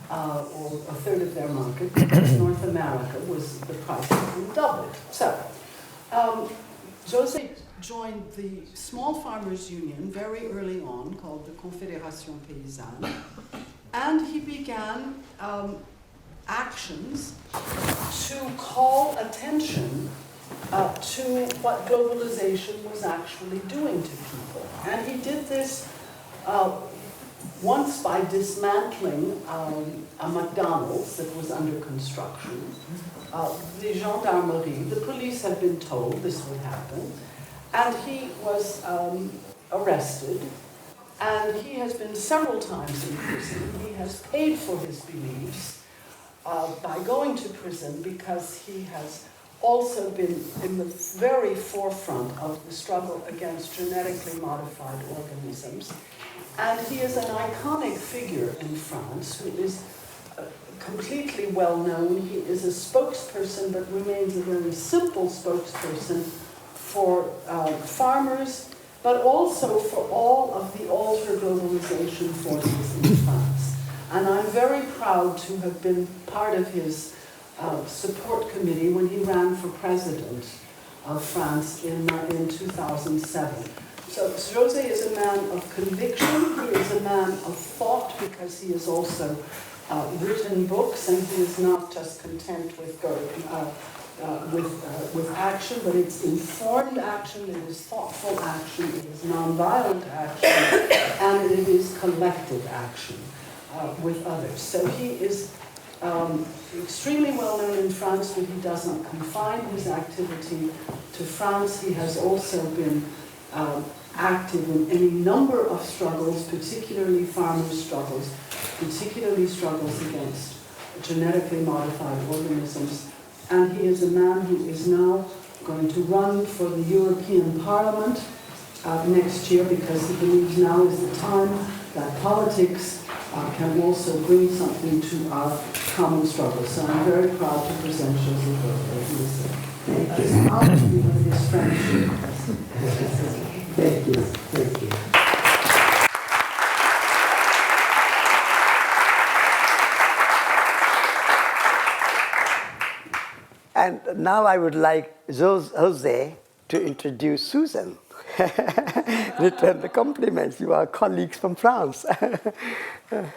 or a third of their market, because North America was, the price had been doubled. So, José joined the Small Farmers Union very early on, called the Confédération Paysanne, and he began actions to call attention to what globalization was actually doing to people. And he did this once by dismantling a McDonald's that was under construction. The gendarmerie, the police had been told this would happen, and he was arrested, and he has been several times in prison. He has paid for his beliefs by going to prison because he has also been in the very forefront of the struggle against genetically modified organisms. And he is an iconic figure in France who is completely well known. He is a spokesperson, but remains a very simple spokesperson for farmers, but also for all of the alter-globalization forces in France. And I'm very proud to have been part of his support committee when he ran for president of France in 2007. So José is a man of conviction, he is a man of thought, because he has also written books, and he is not just content with action, but it's informed action, it is thoughtful action, it is nonviolent action, and it is collective action with others. So he is extremely well known in France, but he doesn't confine his activity to France. He has also been active in any number of struggles, particularly farmers' struggles, particularly struggles against genetically modified organisms. And he is a man who is now going to run for the European Parliament next year, because he believes now is the time that politics can also bring something to our common struggle. So I'm very proud to present Joseph Bové. He is his friendship. Thank you. Thank you. And now I would like Jose to introduce Susan. Return the compliments. You are colleagues from France. Hello to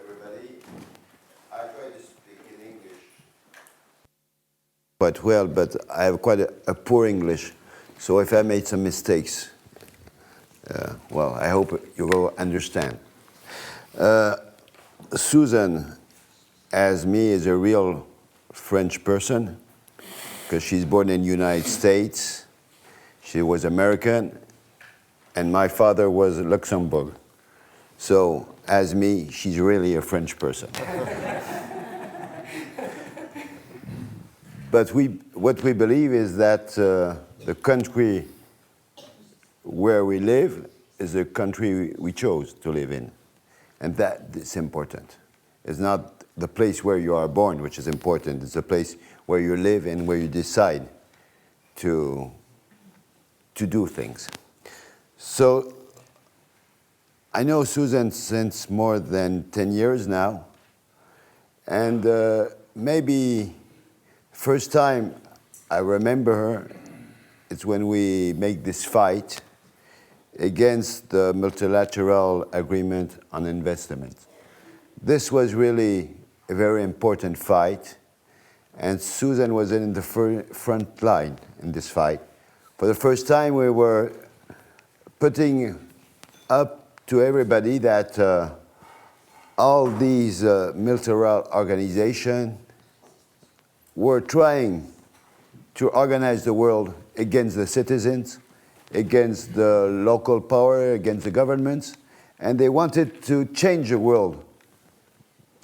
everybody. I try to speak in English quite well, but I have quite a poor English. So if I made some mistakes, well, I hope you will understand. Susan, as me, is a real French person, because she's born in the United States. She was American, and my father was Luxembourg. So, as me, she's really a French person. But what we believe is that the country where we live is the country we chose to live in. And that is important. It's not the place where you are born, which is important. It's the place where you live and where you decide to do things. So I know Susan since more than 10 years now. And maybe first time I remember her, it's when we make this fight against the multilateral agreement on investment. This was really a very important fight, and Susan was in the front line in this fight. For the first time, we were putting up to everybody that all these multilateral organizations were trying to organize the world against the citizens, against the local power, against the governments, and they wanted to change the world,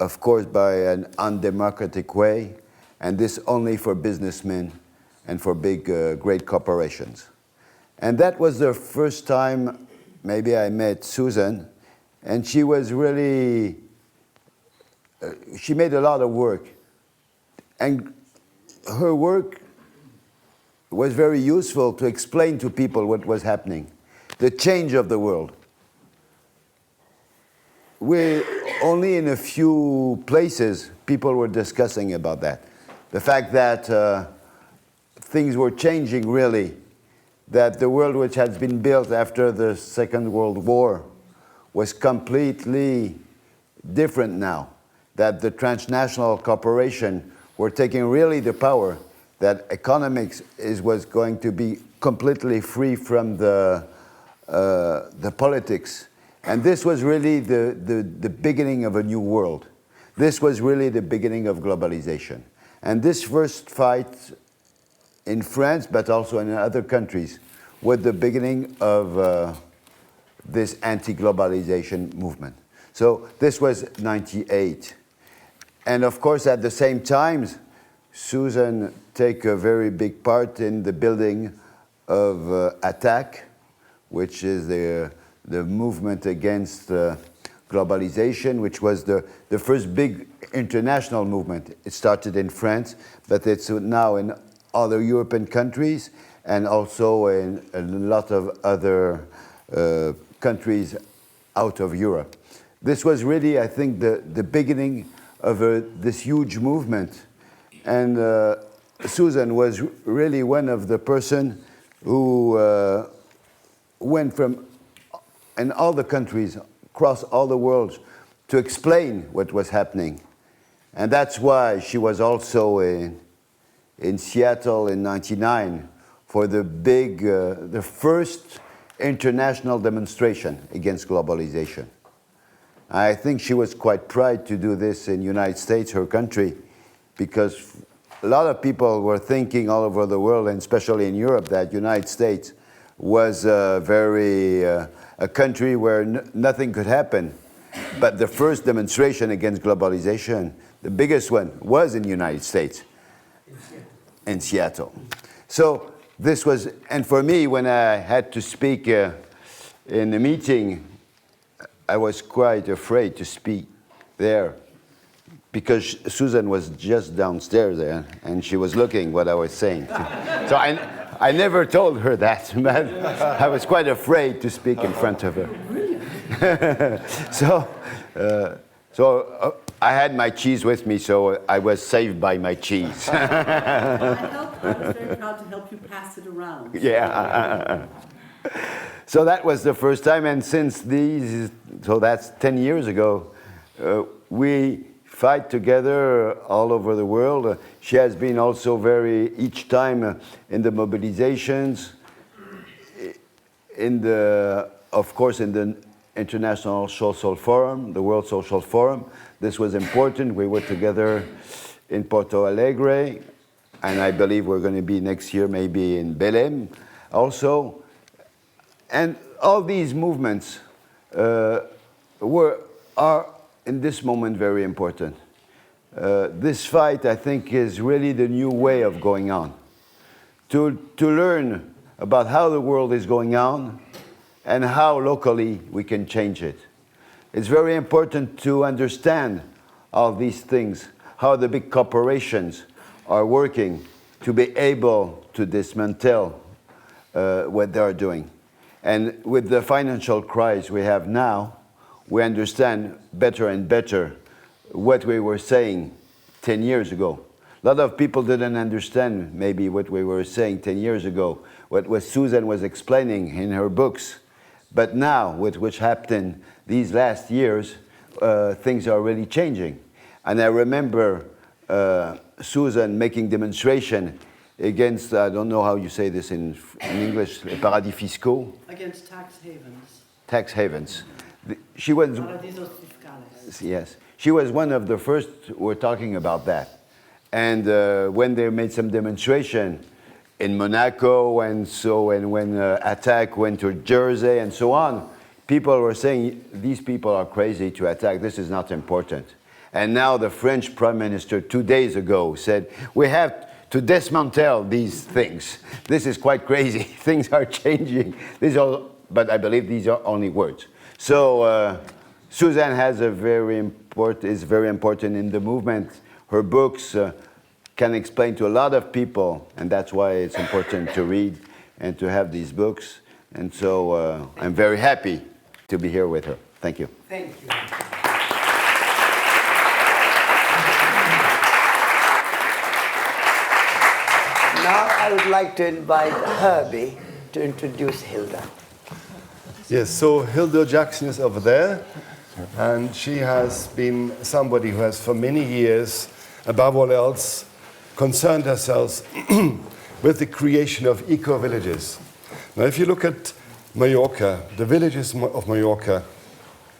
of course, by an undemocratic way, and this only for businessmen and for big, great corporations. And that was the first time maybe I met Susan, and she was really, she made a lot of work. And her work was very useful to explain to people what was happening, the change of the world. Only in a few places people were discussing about that. The fact that things were changing really, that the world which had been built after the Second World War was completely different now, that the transnational corporation were taking really the power, that economics was going to be completely free from the politics. And this was really the beginning of a new world. This was really the beginning of globalization. And this first fight in France, but also in other countries, was the beginning of this anti-globalization movement. So this was 98. And of course, at the same time, Susan took a very big part in the building of ATTAC, which is the movement against globalization, which was the first big international movement. It started in France, but it's now in other European countries and also in a lot of other countries out of Europe. This was really, I think, the beginning of this huge movement. And Susan was really one of the person who went from in all the countries, across all the world, to explain what was happening. And that's why she was also in Seattle in '99 for the first international demonstration against globalization. I think she was quite proud to do this in the United States, her country, because a lot of people were thinking all over the world, and especially in Europe, that the United States was a country where nothing could happen. But the first demonstration against globalization, the biggest one, was in the United States, in Seattle. So this was, and for me, when I had to speak in a meeting, I was quite afraid to speak there because Susan was just downstairs there and she was looking what I was saying. So I never told her that, but I was quite afraid to speak in front of her. So I had my cheese with me, so I was saved by my cheese. I was very proud to help you pass it around. Yeah. So that was the first time, and since these, so that's 10 years ago, we fight together all over the world. She has been also each time in the mobilizations, of course, in the International Social Forum, the World Social Forum. This was important. We were together in Porto Alegre, and I believe we're going to be next year maybe in Belém also. And all these movements are in this moment very important. This fight, I think, is really the new way of going on. To learn about how the world is going on and how locally we can change it. It's very important to understand all these things, how the big corporations are working to be able to dismantle what they are doing. And with the financial crisis we have now, we understand better and better what we were saying 10 years ago. A lot of people didn't understand maybe what we were saying 10 years ago, what Susan was explaining in her books. But now, with what's happened these last years, things are really changing. And I remember Susan making demonstration against, I don't know how you say this in English, paradis fiscaux. Against tax havens. Tax havens. She was, Paradisos fiscales. yes, she was one of the first who were talking about that. And when they made some demonstration in Monaco and when attack went to Jersey and so on, people were saying, these people are crazy to attack, this is not important. And now the French Prime Minister 2 days ago said, we have to dismantle these things. This is quite crazy, things are changing. But I believe these are only words. So Suzanne is very important in the movement. Her books can explain to a lot of people, and that's why it's important to read and to have these books. And so I'm very happy to be here with her. Thank you. Thank you. Now I would like to invite Herbie to introduce Hilda. Yes, so Hilda Jackson is over there, and she has been somebody who has for many years, above all else, concerned herself with the creation of eco-villages. Now, if you look at Mallorca, the villages of Mallorca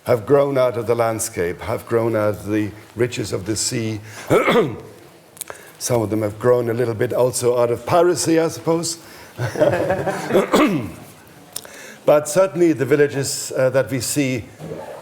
have grown out of the landscape, have grown out of the riches of the sea. Some of them have grown a little bit also out of piracy, I suppose. But certainly the villages that we see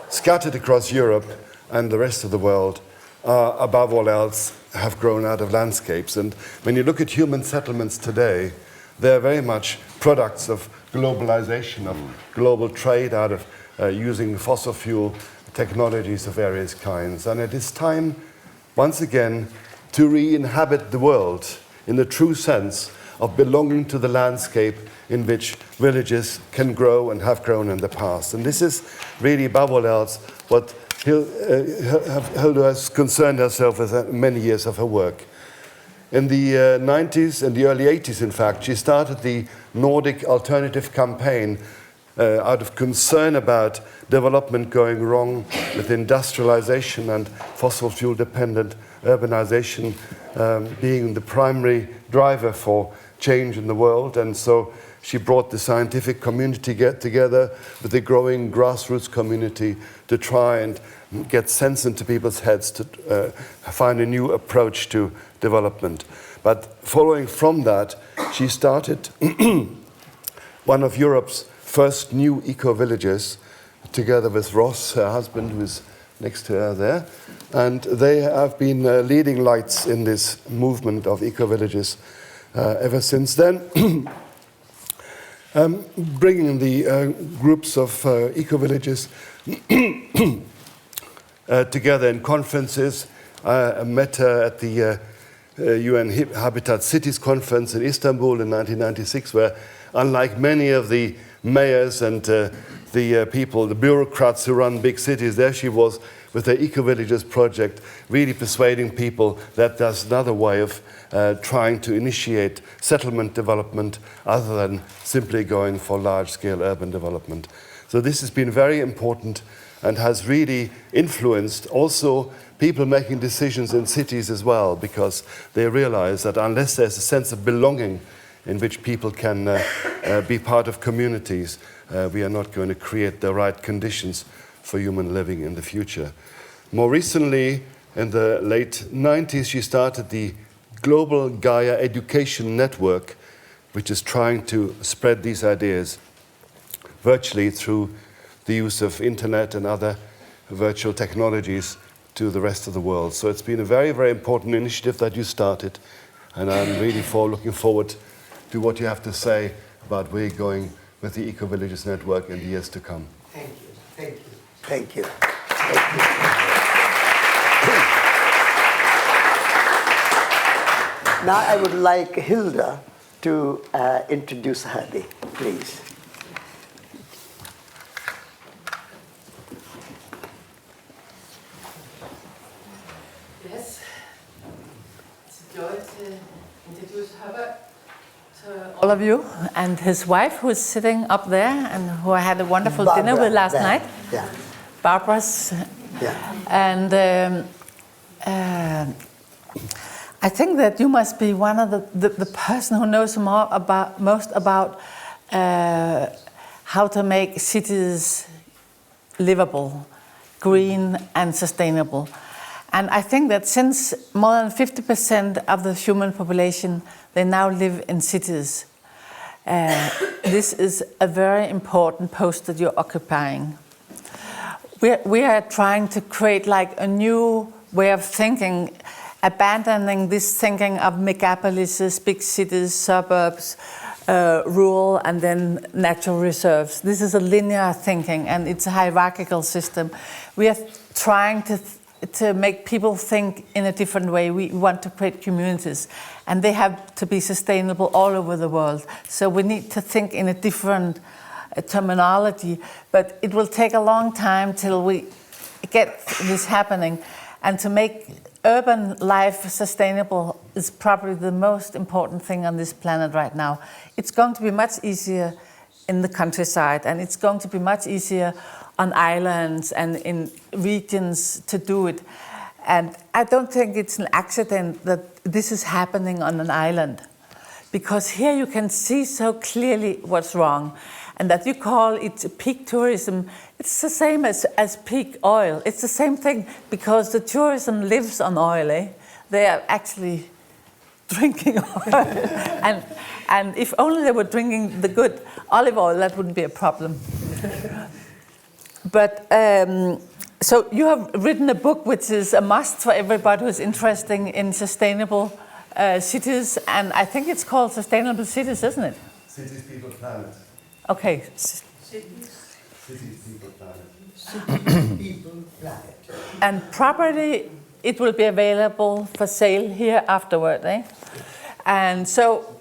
scattered across Europe and the rest of the world, above all else, have grown out of landscapes. And when you look at human settlements today, they're very much products of globalization, of global trade, out of using fossil fuel technologies of various kinds. And it is time, once again, to re-inhabit the world in the true sense of belonging to the landscape in which villages can grow and have grown in the past. And this is really, above all else, what Hilda has concerned herself with many years of her work. In the 90s and the early 80s, in fact, she started the Nordic Alternative Campaign out of concern about development going wrong with industrialization and fossil fuel-dependent urbanization being the primary driver for change in the world. And so she brought the scientific community together with the growing grassroots community to try and get sense into people's heads to find a new approach to development. But following from that, she started one of Europe's first new eco-villages together with Ross, her husband, who is next to her there. And they have been leading lights in this movement of eco-villages ever since then. Bringing the groups of eco-villages together in conferences. I met her at the UN Habitat Cities Conference in Istanbul in 1996, where, unlike many of the mayors and the people, the bureaucrats who run big cities, there she was with the Eco-Villages project, really persuading people that there's another way of trying to initiate settlement development other than simply going for large-scale urban development. So this has been very important and has really influenced also people making decisions in cities as well, because they realize that unless there's a sense of belonging in which people can be part of communities, we are not going to create the right conditions for human living in the future. More recently, in the late 90s, she started the Global Gaia Education Network, which is trying to spread these ideas virtually through the use of internet and other virtual technologies to the rest of the world. So it's been a very, very important initiative that you started, and I'm really looking forward to what you have to say about where you're going with the Eco-Villages Network in the years to come. Thank you, thank you, thank you. Thank you. Now I would like Hilda to introduce Hadi, please. Yes, it's a joy to introduce Herbert to all of you, and his wife, who is sitting up there and who I had a wonderful dinner with last night. Yeah. Barbara's. Yeah. And I think that you must be one of the person who knows most about how to make cities livable, green and sustainable. And I think that since more than 50% of the human population, they now live in cities, this is a very important post that you're occupying. We are trying to create like a new way of thinking, abandoning this thinking of megapolises, big cities, suburbs, rural, and then natural reserves. This is a linear thinking, and it's a hierarchical system. We are trying to make people think in a different way. We want to create communities, and they have to be sustainable all over the world. So we need to think in a different terminology, but it will take a long time till we get this happening. And to make urban life sustainable is probably the most important thing on this planet right now. It's going to be much easier in the countryside, and it's going to be much easier on islands and in regions to do it. And I don't think it's an accident that this is happening on an island, because here you can see so clearly what's wrong. And that you call it peak tourism, it's the same as peak oil. It's the same thing, because the tourism lives on oil. They are actually drinking oil. and if only they were drinking the good olive oil, that wouldn't be a problem. But so you have written a book which is a must for everybody who's interested in sustainable cities, and I think it's called Sustainable Cities, isn't it? Cities, People, Planet. Okay. Cities, People, Planet. Cities, People, Planet. And property, it will be available for sale here afterward, eh? And so,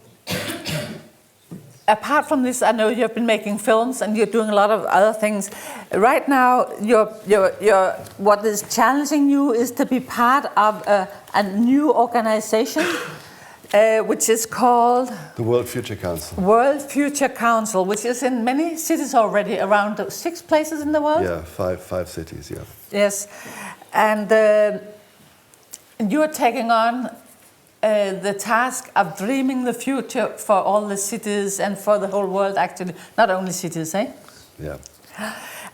apart from this, I know you've been making films and you're doing a lot of other things. Right now, what is challenging you is to be part of a new organization, which is called The World Future Council. World Future Council, which is in many cities already, around 6 places in the world? Yeah, five cities, yeah. Yes, and you are taking on the task of dreaming the future for all the cities and for the whole world, actually, not only cities, eh? Yeah.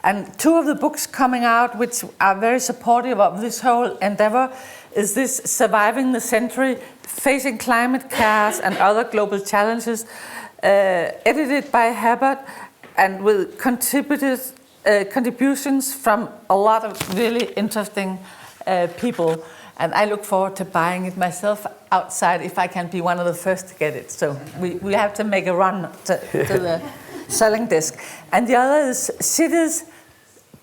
And 2 of the books coming out, which are very supportive of this whole endeavor, is this Surviving the Century, Facing Climate Chaos and Other Global Challenges, edited by Herbert and with contributed contributions from a lot of really interesting people. And I look forward to buying it myself outside if I can be one of the first to get it. So we have to make a run to the selling desk. And the other is Cities,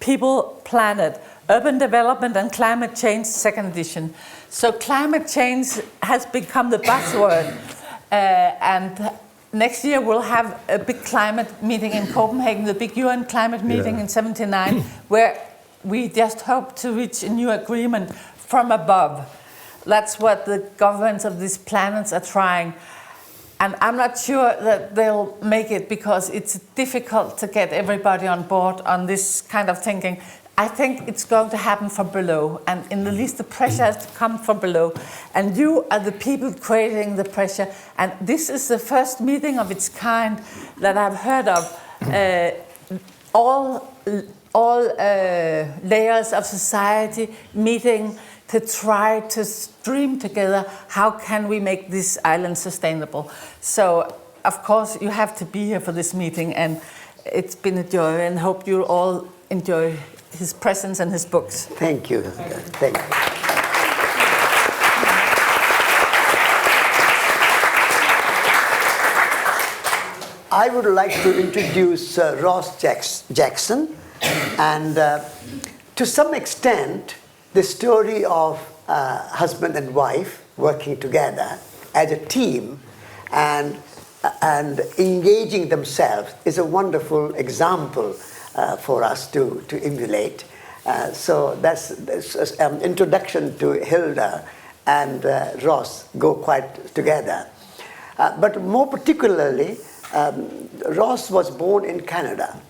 People, Planet, Urban Development and Climate Change, second edition. So climate change has become the buzzword. And next year we'll have a big climate meeting in Copenhagen, the big UN climate meeting in '79, where we just hope to reach a new agreement from above. That's what the governments of these planets are trying. And I'm not sure that they'll make it because it's difficult to get everybody on board on this kind of thinking. I think it's going to happen from below, and in the least the pressure has to come from below. And you are the people creating the pressure. And this is the first meeting of its kind that I've heard of. All layers of society meeting to try to stream together how can we make this island sustainable. So, of course, you have to be here for this meeting, and it's been a joy, and hope you all enjoy his presence and his books. Thank you. Thank you. I would like to introduce Ross Jackson, and to some extent, the story of husband and wife working together as a team and engaging themselves is a wonderful example for us to emulate. So that's introduction to Hilda and Ross go quite together. But more particularly, Ross was born in Canada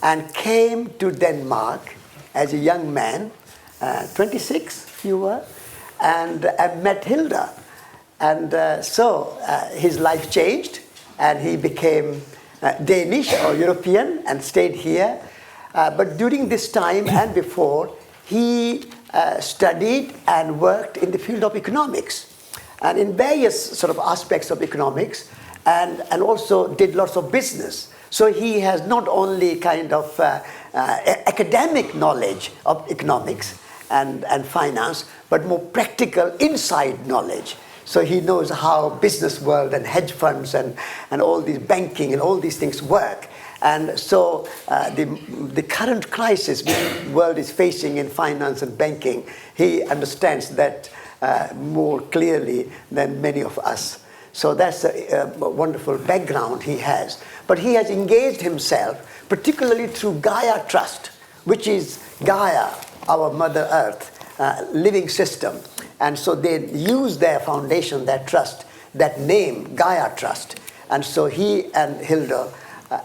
and came to Denmark as a young man, 26 you were, and I met Hilda. And so his life changed and he became Danish or European and stayed here. But during this time and before, he studied and worked in the field of economics and in various sort of aspects of economics, and also did lots of business. So he has not only kind of academic knowledge of economics and finance, but more practical inside knowledge. So he knows how business world and hedge funds and all these banking and all these things work. And so the current crisis which the world is facing in finance and banking, he understands that more clearly than many of us. So that's a wonderful background he has. But he has engaged himself, particularly through Gaia Trust, which is Gaia, our Mother Earth, living system. And so they use their foundation, their trust, that name, Gaia Trust. And so he and Hilda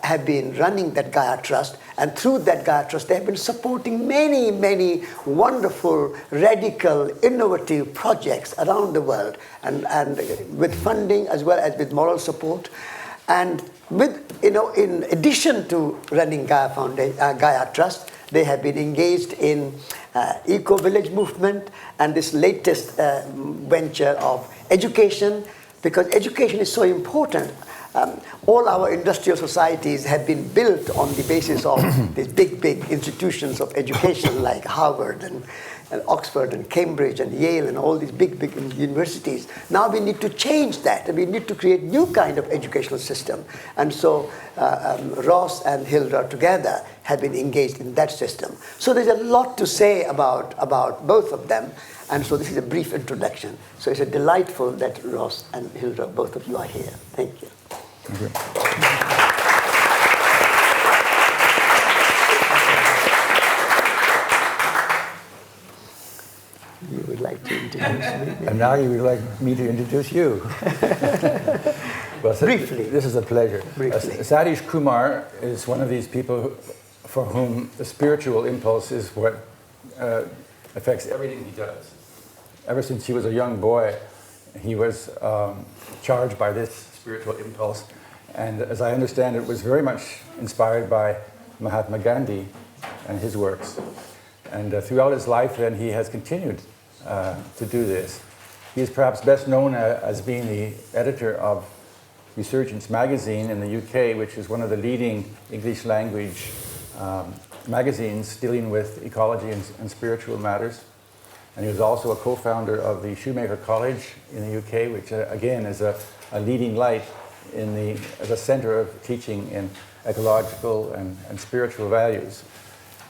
have been running that Gaia Trust, and through that Gaia Trust they have been supporting many, many wonderful, radical, innovative projects around the world, and with funding as well as with moral support. And with, in addition to running Gaia Trust, they have been engaged in eco-village movement and this latest venture of education, because education is so important. All our industrial societies have been built on the basis of these big institutions of education like Harvard and Oxford and Cambridge and Yale and all these big universities. Now we need to change that, and we need to create new kind of educational system. And so Ross and Hilda together have been engaged in that system. So there's a lot to say about both of them. And so this is a brief introduction. So it's delightful that Ross and Hilda, both of you are here. Thank you. Thank you. You would like to introduce me? And now you would like me to introduce you. Well, Briefly. This is a pleasure. Briefly. Satish Kumar is one of these people for whom the spiritual impulse is what affects everything he does. Ever since he was a young boy, he was charged by this spiritual impulse. And as I understand it, was very much inspired by Mahatma Gandhi and his works. And throughout his life, then, he has continued to do this. He is perhaps best known as being the editor of Resurgence magazine in the UK, which is one of the leading English language magazines dealing with ecology and spiritual matters. And he was also a co-founder of the Shoemaker College in the UK, which again is a leading light as a center of teaching in ecological and spiritual values.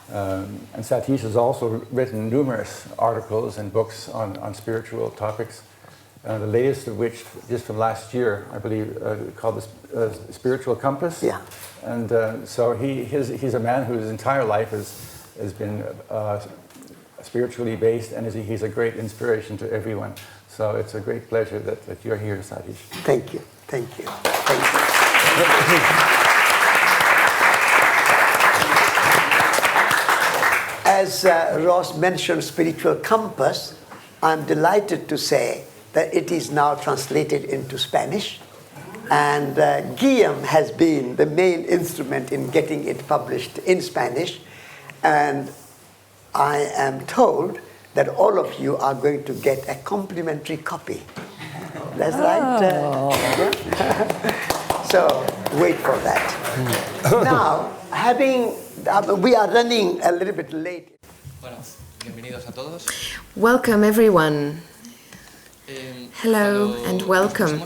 And Satish has also written numerous articles and books on spiritual topics. The latest of which, just from last year, I believe, called the Spiritual Compass. Yeah. And so he's a man whose entire life has been spiritually based, and he's a great inspiration to everyone. So it's a great pleasure that you're here, Satish. Thank you. Thank you. Thank you. As Ross mentioned, Spiritual Compass, I'm delighted to say that it is now translated into Spanish. And Guillaume has been the main instrument in getting it published in Spanish. And I am told that all of you are going to get a complimentary copy. That's right? So wait for that. Now, we are running a little bit late. Bueno, bienvenidos a todos. Welcome everyone. Hello and welcome.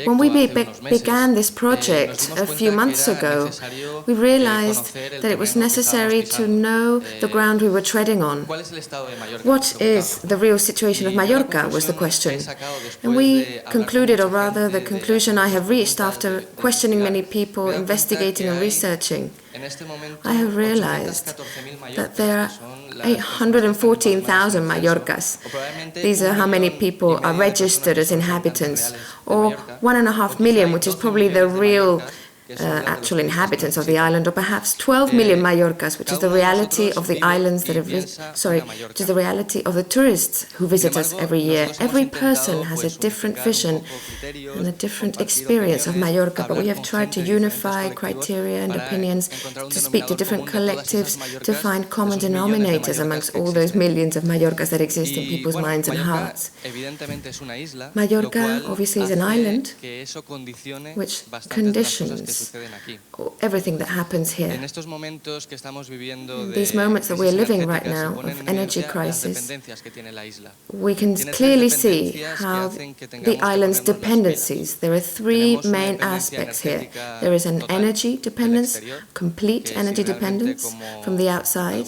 When we began this project a few months ago, we realized that it was necessary to know the ground we were treading on. What is the real situation of Mallorca was the question. And we concluded, or rather the conclusion I have reached after questioning many people, investigating and researching, I have realized that there are 814,000 Mallorcas. These are how many people are registered as inhabitants, or 1.5 million, which is probably the real actual inhabitants of the island, or perhaps 12 million Mallorcas, which is the reality of the islands that which is the reality of the tourists who visit us every year. Every person has a different vision and a different experience of Mallorca, but we have tried to unify criteria and opinions, to speak to different collectives, to find common denominators amongst all those millions of Mallorcas that exist in people's minds and hearts. Mallorca obviously is an island which conditions everything that happens here. These moments that we're living right now of energy crisis, we can clearly see how the island's dependencies, there are three main aspects here. There is an energy dependence, complete energy dependence from the outside.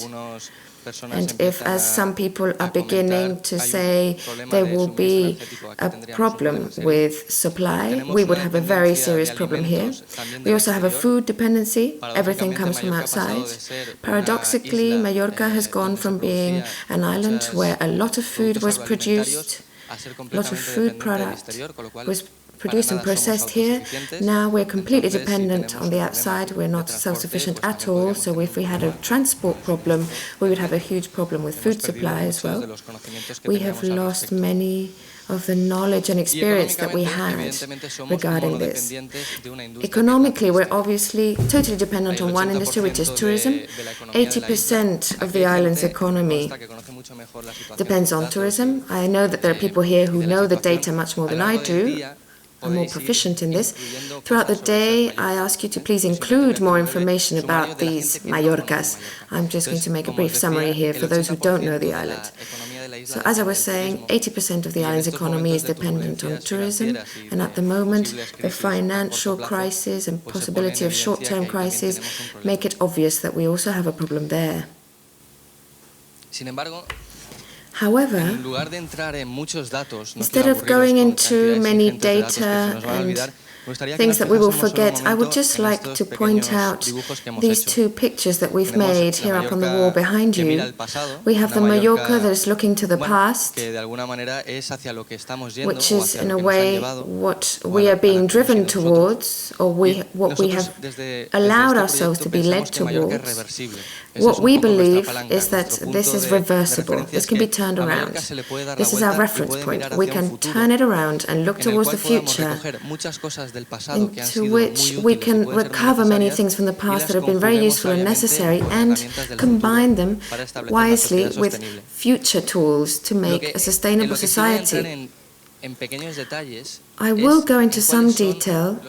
And if, as some people are beginning to say, there will be a problem with supply, we would have a very serious problem here. We also have a food dependency. Everything comes from outside. Paradoxically, Mallorca has gone from being an island where a lot of food was produced, a lot of food product was produced and processed here. Now we're completely dependent on the outside. We're not self-sufficient at all. So if we had a transport problem, we would have a huge problem with food supply as well. We have lost many of the knowledge and experience that we had regarding this. Economically, we're obviously totally dependent on one industry, which is tourism. 80% of the island's economy depends on tourism. I know that there are people here who know the data much more than I do. I'm more proficient in this. Throughout the day, I ask you to please include more information about these Mallorcas. I'm just going to make a brief summary here for those who don't know the island. So as I was saying, 80% of the island's economy is dependent on tourism, and at the moment, the financial crisis and possibility of short-term crisis make it obvious that we also have a problem there. However, instead of going into many data and things that we will forget, I would just like to point out these two pictures that we've made here up on the wall behind you. We have the Mallorca that is looking to the past, which is in a way what we are being driven towards, or what we have allowed ourselves to be led towards. What we believe is that this is reversible. This can be turned around. This is our reference point. We can turn it around and look towards the future, into which we can recover many things from the past that have been very useful and necessary, and combine them wisely with future tools to make a sustainable society. I will go into some detail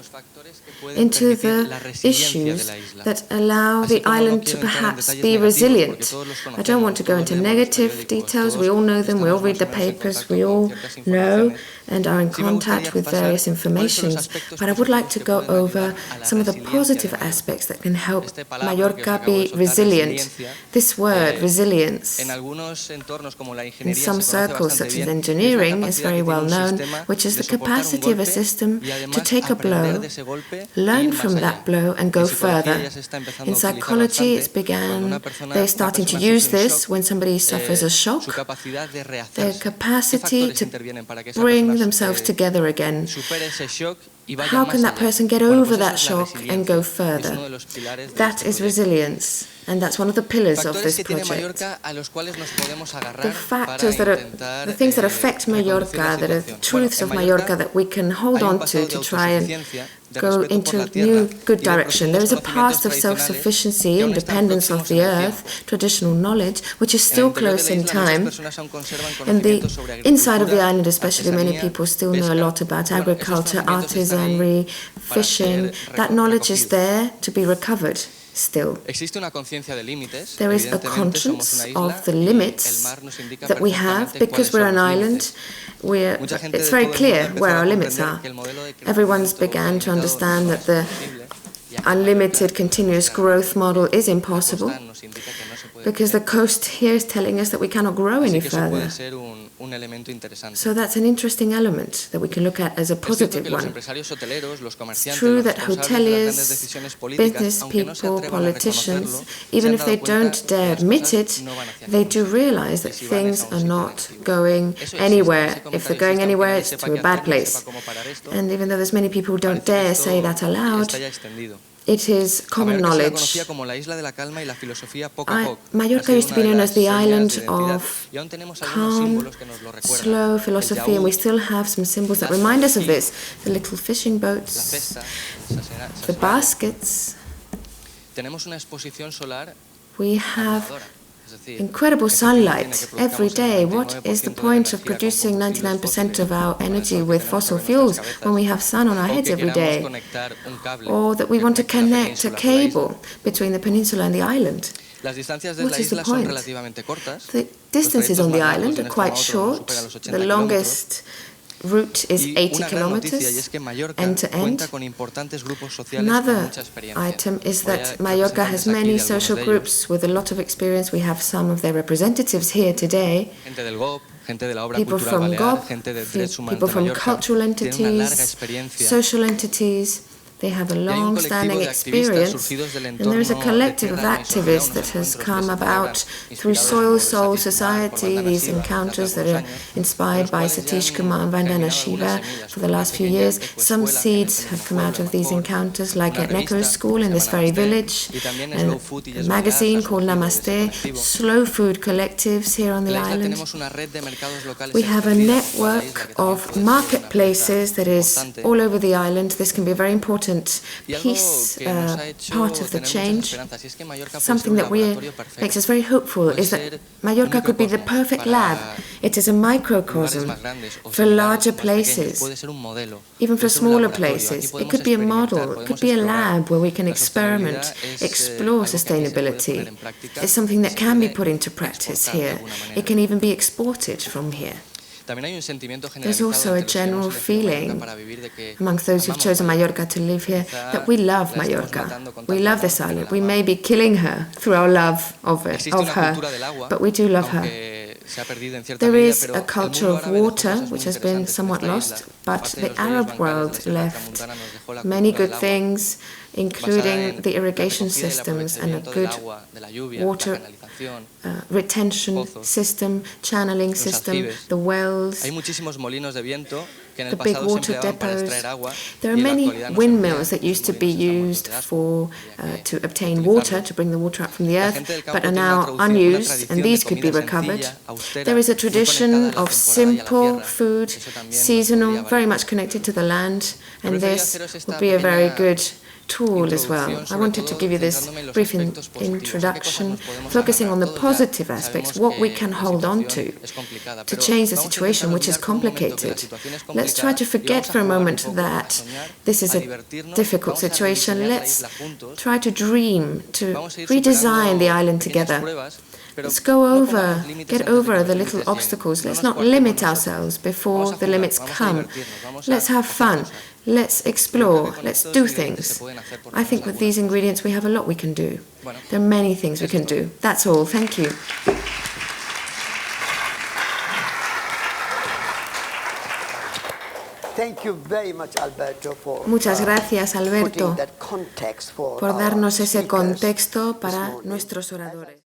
into the issues that allow the island to perhaps be resilient. I don't want to go into negative details. We all know them. We all read the papers. We all know and are in contact with various informations. But I would like to go over some of the positive aspects that can help Mallorca be resilient. This word, resilience, in some circles such as engineering, is very well known, which is the capacity of a system to take a blow, learn from that blow and go further. In psychology, they're starting to use this when somebody suffers a shock, their capacity to bring themselves together again. How can that person get over that shock and go further? That is resilience, and that's one of the pillars of this project. The factors the things that affect Mallorca, that are the truths of Mallorca that we can hold on to try and go into new good direction. There is a past of self-sufficiency, independence of the earth, traditional knowledge, which is still close in time. In the inside of the island especially, many people still know a lot about agriculture, artisanry, fishing. That knowledge is there to be recovered still. There is a conscience of the limits that we have because we're an island. It's very clear where our limits are. Everyone's began to understand that the unlimited continuous growth model is impossible because the coast here is telling us that we cannot grow any further. So that's an interesting element that we can look at as a positive one. It's true that hoteliers, business people, politicians, even if they don't dare admit it, they do realize that things are not going anywhere. If they're going anywhere, it's to a bad place. And even though there's many people who don't dare say that aloud, it is common knowledge. Mallorca used to be known as the island of calm, slow philosophy, and we still have some symbols that remind us of this. The little fishing boats, the baskets. We have incredible sunlight every day. What is the point of producing 99% of our energy with fossil fuels when we have sun on our heads every day? Or that we want to connect a cable between the peninsula and the island? What is the point? The distances on the island are quite short. The longest route is 80 kilometers end to end. Another item is that Mallorca has many social groups with a lot of experience. We have some of their representatives here today. People from GOP, people from cultural entities, social entities. They have a long-standing experience, and there is a collective of activists that has come about through Soil Soul Society, these encounters that are inspired by Satish Kumar and Vandana Shiva for the last few years. Some seeds have come out of these encounters, like at Necro's school in this very village, and a magazine called Namaste, slow food collectives here on the island. We have a network of marketplaces that is all over the island. This can be a very important piece, part of the change. Something that makes us very hopeful is that Mallorca could be the perfect lab. It is a microcosm for larger places, even for smaller places. It could be a model, it could be a lab where we can experiment, explore sustainability. It's something that can be put into practice here. It can even be exported from here. There's also a general feeling amongst those who've chosen Mallorca to live here that we love Mallorca. We love this island. We may be killing her through our love of her, but we do love her. There is a culture of water which has been somewhat lost, but the Arab world left many good things, including the irrigation systems and a good water retention system, channeling system, the wells, the big water depots. There are many windmills that used to be used to obtain water, to bring the water up from the earth, but are now unused, and these could be recovered. There is a tradition of simple food, seasonal, very much connected to the land, and this would be a very good tool as well. I wanted to give you this brief introduction, focusing on the positive aspects, what we can hold on to change the situation, which is complicated. Let's try to forget for a moment that this is a difficult situation. Let's try to dream, to redesign the island together. Let's get over the little obstacles. Let's not limit ourselves before the limits come. Let's have fun. Let's explore. Let's do things. I think with these ingredients we have a lot we can do. There are many things we can do. That's all. Thank you. Thank you very much, Alberto, Muchas gracias, Alberto, putting that context for por darnos ese speakers. contexto para nuestros oradores.